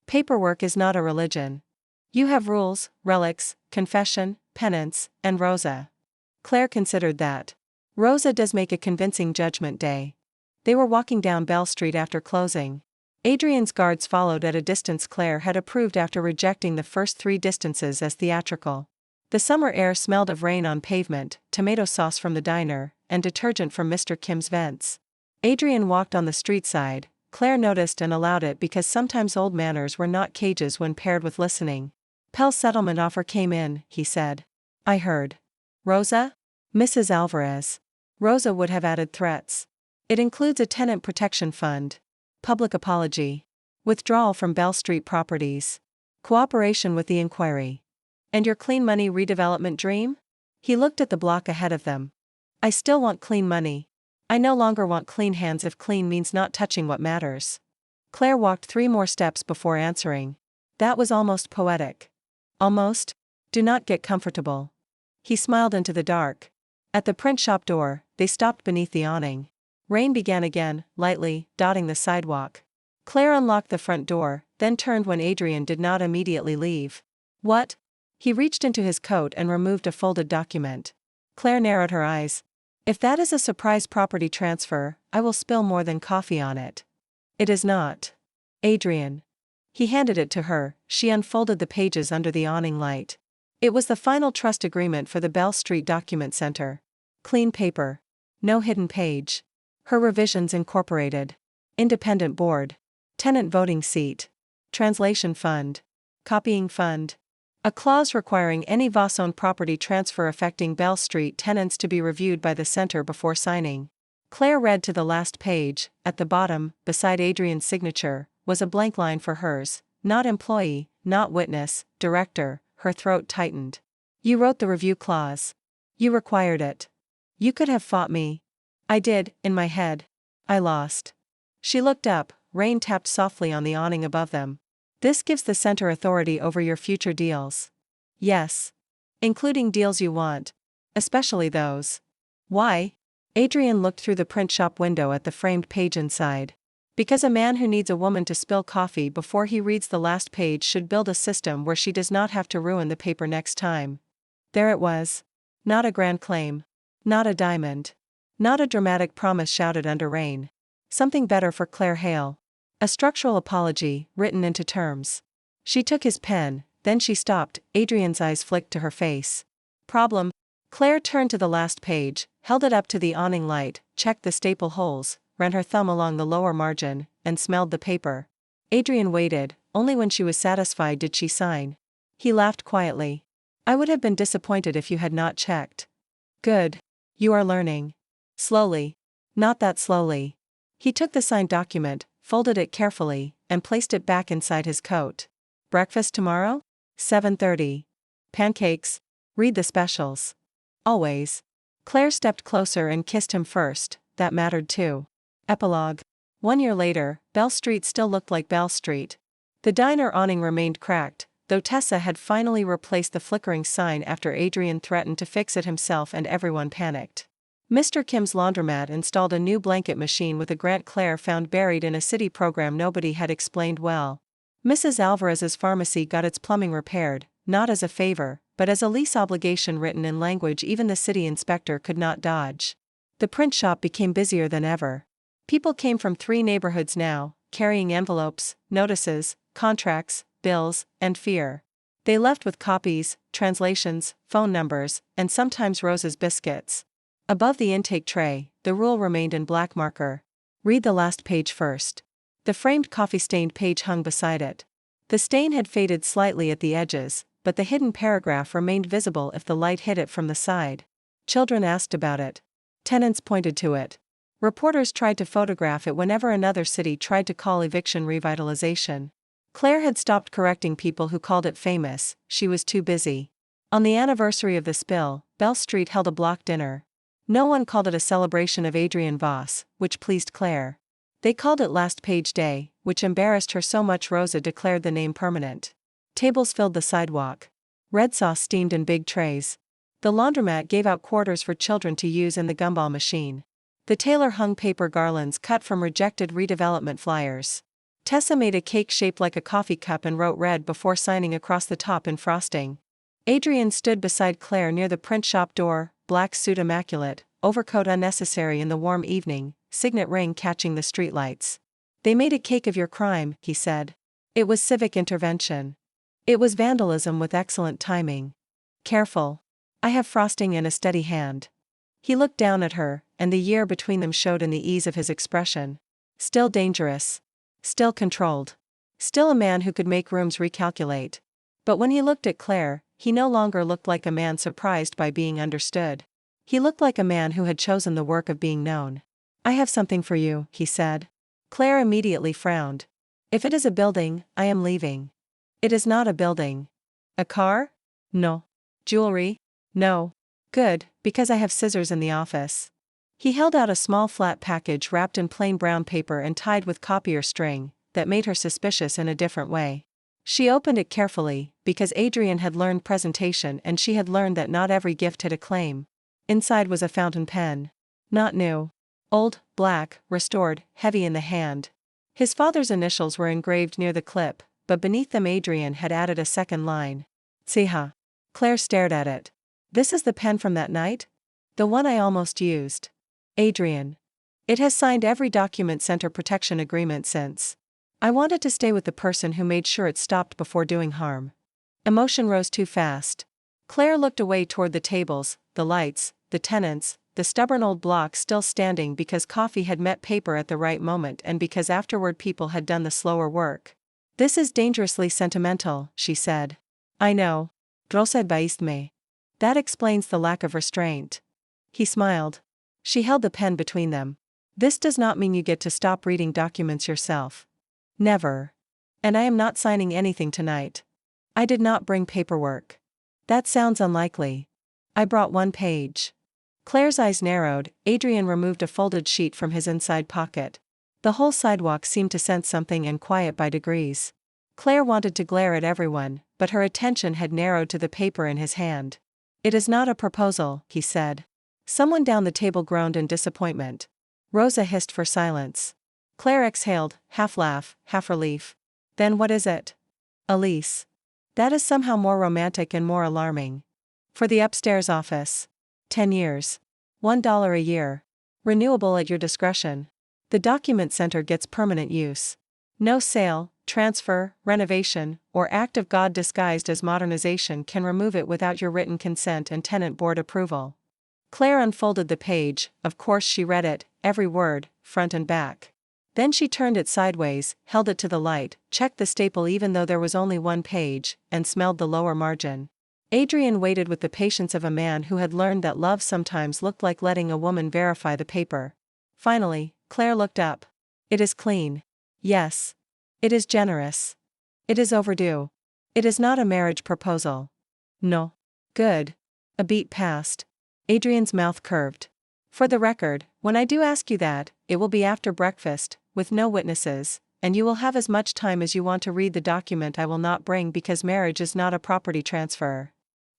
Paperwork is not a religion. You have rules, relics, confession, penance, and Rosa. Claire considered that. Rosa does make a convincing judgment day. They were walking down Bell Street after closing. Adrian's guards followed at a distance. Claire had approved after rejecting the first 3 distances as theatrical. The summer air smelled of rain on pavement, tomato sauce from the diner, and detergent from Mr. Kim's vents. Adrian walked on the street side. Claire noticed and allowed it because sometimes old manners were not cages when paired with listening. Pell's settlement offer came in, he said. I heard. Rosa? Mrs. Alvarez. Rosa would have added threats. It includes a tenant protection fund. Public apology. Withdrawal from Bell Street properties. Cooperation with the inquiry. And your clean money redevelopment dream? He looked at the block ahead of them. I still want clean money. I no longer want clean hands if clean means not touching what matters. Claire walked 3 more steps before answering. That was almost poetic. Almost? Do not get comfortable. He smiled into the dark. At the print shop door, they stopped beneath the awning. Rain began again, lightly, dotting the sidewalk. Claire unlocked the front door, then turned when Adrian did not immediately leave. What? He reached into his coat and removed a folded document. Claire narrowed her eyes. If that is a surprise property transfer, I will spill more than coffee on it. It is not. Adrian. He handed it to her. She unfolded the pages under the awning light. It was the final trust agreement for the Bell Street Document Center. Clean paper. No hidden page. Her revisions incorporated. Independent board. Tenant voting seat. Translation fund. Copying fund. A clause requiring any Voss-owned property transfer affecting Bell Street tenants to be reviewed by the center before signing. Claire read to the last page. At the bottom, beside Adrian's signature, was a blank line for hers. Not employee, not witness, director. Her throat tightened. You wrote the review clause. You required it. You could have fought me. I did, in my head. I lost. She looked up. Rain tapped softly on the awning above them. This gives the center authority over your future deals. Yes. Including deals you want. Especially those. Why? Adrian looked through the print shop window at the framed page inside. Because a man who needs a woman to spill coffee before he reads the last page should build a system where she does not have to ruin the paper next time. There it was. Not a grand claim. Not a diamond. Not a dramatic promise shouted under rain. Something better for Claire Hale. A structural apology, written into terms. She took his pen, then she stopped. Adrian's eyes flicked to her face. Problem. Claire turned to the last page, held it up to the awning light, checked the staple holes, ran her thumb along the lower margin, and smelled the paper. Adrian waited. Only when she was satisfied did she sign. He laughed quietly. I would have been disappointed if you had not checked. Good. You are learning. Slowly. Not that slowly. He took the signed document, folded it carefully, and placed it back inside his coat. Breakfast tomorrow? 7:30. Pancakes? Read the specials. Always. Claire stepped closer and kissed him first. That mattered too. Epilogue. 1 year later, Bell Street still looked like Bell Street. The diner awning remained cracked, though Tessa had finally replaced the flickering sign after Adrian threatened to fix it himself and everyone panicked. Mr. Kim's laundromat installed a new blanket machine with a grant Claire found buried in a city program nobody had explained well. Mrs. Alvarez's pharmacy got its plumbing repaired, not as a favor, but as a lease obligation written in language even the city inspector could not dodge. The print shop became busier than ever. People came from 3 neighborhoods now, carrying envelopes, notices, contracts, bills, and fear. They left with copies, translations, phone numbers, and sometimes Rosa's biscuits. Above the intake tray, the rule remained in black marker. Read the last page first. The framed coffee-stained page hung beside it. The stain had faded slightly at the edges, but the hidden paragraph remained visible if the light hit it from the side. Children asked about it. Tenants pointed to it. Reporters tried to photograph it whenever another city tried to call eviction revitalization. Claire had stopped correcting people who called it famous. She was too busy. On the anniversary of the spill, Bell Street held a block dinner. No one called it a celebration of Adrian Voss, which pleased Claire. They called it Last Page Day, which embarrassed her so much Rosa declared the name permanent. Tables filled the sidewalk. Red sauce steamed in big trays. The laundromat gave out quarters for children to use in the gumball machine. The tailor hung paper garlands cut from rejected redevelopment flyers. Tessa made a cake shaped like a coffee cup and wrote red before signing across the top in frosting. Adrian stood beside Claire near the print shop door, black suit immaculate, overcoat unnecessary in the warm evening, signet ring catching the streetlights. They made a cake of your crime, he said. It was civic intervention. It was vandalism with excellent timing. Careful. I have frosting in a steady hand. He looked down at her, and the year between them showed in the ease of his expression. Still dangerous. Still controlled. Still a man who could make rooms recalculate. But when he looked at Claire, he no longer looked like a man surprised by being understood. He looked like a man who had chosen the work of being known. I have something for you, he said. Claire immediately frowned. If it is a building, I am leaving. It is not a building. A car? No. Jewelry? No. Good, because I have scissors in the office. He held out a small flat package wrapped in plain brown paper and tied with copier string, that made her suspicious in a different way. She opened it carefully, because Adrian had learned presentation and she had learned that not every gift had a claim. Inside was a fountain pen. Not new. Old, black, restored, heavy in the hand. His father's initials were engraved near the clip, but beneath them Adrian had added a second line. Tsiha. Claire stared at it. This is the pen from that night? The one I almost used. Adrian. It has signed every document center protection agreement since. I wanted to stay with the person who made sure it stopped before doing harm. Emotion rose too fast. Claire looked away toward the tables, the lights, the tenants, the stubborn old block still standing because coffee had met paper at the right moment and because afterward people had done the slower work. This is dangerously sentimental, she said. I know. Drosa baistme. That explains the lack of restraint. He smiled. She held the pen between them. This does not mean you get to stop reading documents yourself. Never. And I am not signing anything tonight. I did not bring paperwork. That sounds unlikely. I brought one page. Claire's eyes narrowed. Adrian removed a folded sheet from his inside pocket. The whole sidewalk seemed to sense something and quiet by degrees. Claire wanted to glare at everyone, but her attention had narrowed to the paper in his hand. It is not a proposal, he said. Someone down the table groaned in disappointment. Rosa hissed for silence. Claire exhaled, half laugh, half relief. Then what is it? A lease. That is somehow more romantic and more alarming. For the upstairs office. 10 years. $1 a year. Renewable at your discretion. The document center gets permanent use. No sale, transfer, renovation, or act of God disguised as modernization can remove it without your written consent and tenant board approval. Claire unfolded the page. Of course she read it, every word, front and back. Then she turned it sideways, held it to the light, checked the staple even though there was only one page, and smelled the lower margin. Adrian waited with the patience of a man who had learned that love sometimes looked like letting a woman verify the paper. Finally, Claire looked up. It is clean. Yes. It is generous. It is overdue. It is not a marriage proposal. No. Good. A beat passed. Adrian's mouth curved. For the record, when I do ask you that, it will be after breakfast, with no witnesses, and you will have as much time as you want to read the document I will not bring because marriage is not a property transfer.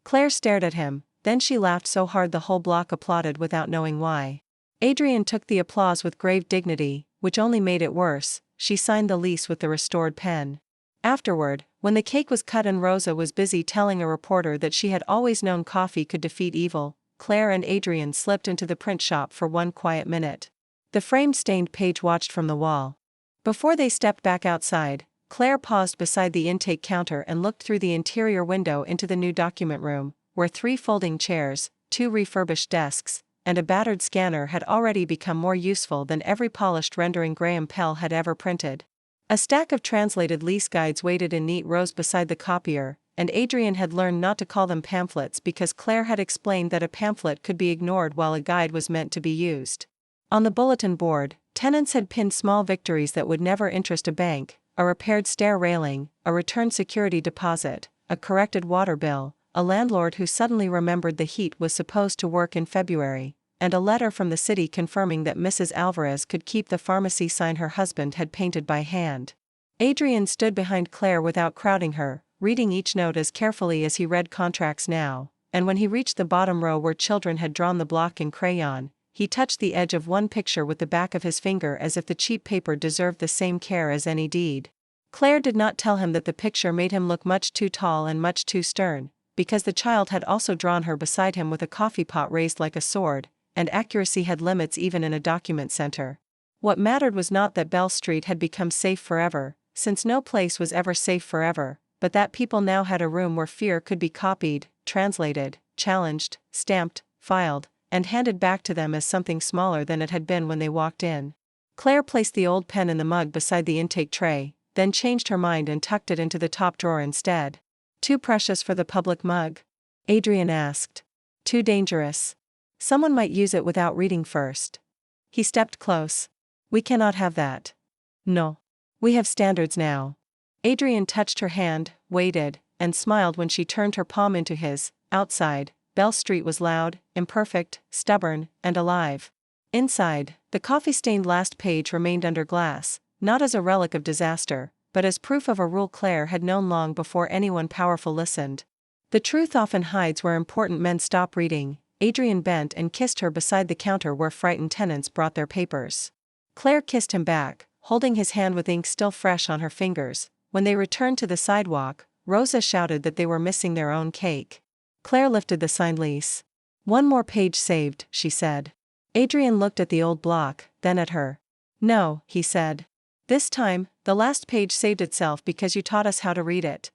Claire stared at him, then she laughed so hard the whole block applauded without knowing why. Adrian took the applause with grave dignity, which only made it worse. She signed the lease with the restored pen. Afterward, when the cake was cut and Rosa was busy telling a reporter that she had always known coffee could defeat evil, Claire and Adrian slipped into the print shop for one quiet minute. The framed stained page watched from the wall. Before they stepped back outside, Claire paused beside the intake counter and looked through the interior window into the new document room, where 3 folding chairs, 2 refurbished desks, and a battered scanner had already become more useful than every polished rendering Graham Pell had ever printed. A stack of translated lease guides waited in neat rows beside the copier, and Adrian had learned not to call them pamphlets because Claire had explained that a pamphlet could be ignored while a guide was meant to be used. On the bulletin board, tenants had pinned small victories that would never interest a bank: a repaired stair railing, a returned security deposit, a corrected water bill, a landlord who suddenly remembered the heat was supposed to work in February, and a letter from the city confirming that Mrs. Alvarez could keep the pharmacy sign her husband had painted by hand. Adrian stood behind Claire without crowding her, reading each note as carefully as he read contracts now, and when he reached the bottom row where children had drawn the block in crayon, he touched the edge of one picture with the back of his finger as if the cheap paper deserved the same care as any deed. Claire did not tell him that the picture made him look much too tall and much too stern, because the child had also drawn her beside him with a coffee pot raised like a sword, and accuracy had limits even in a document center. What mattered was not that Bell Street had become safe forever, since no place was ever safe forever, but that people now had a room where fear could be copied, translated, challenged, stamped, filed, and handed back to them as something smaller than it had been when they walked in. Claire placed the old pen in the mug beside the intake tray, then changed her mind and tucked it into the top drawer instead. Too precious for the public mug? Adrian asked. Too dangerous. Someone might use it without reading first. He stepped close. We cannot have that. No. We have standards now. Adrian touched her hand, waited, and smiled when she turned her palm into his. Outside, Bell Street was loud, imperfect, stubborn, and alive. Inside, the coffee-stained last page remained under glass, not as a relic of disaster, but as proof of a rule Claire had known long before anyone powerful listened. The truth often hides where important men stop reading. Adrian bent and kissed her beside the counter where frightened tenants brought their papers. Claire kissed him back, holding his hand with ink still fresh on her fingers. When they returned to the sidewalk, Rosa shouted that they were missing their own cake. Claire lifted the signed lease. One more page saved, she said. Adrian looked at the old block, then at her. No, he said. This time, the last page saved itself because you taught us how to read it.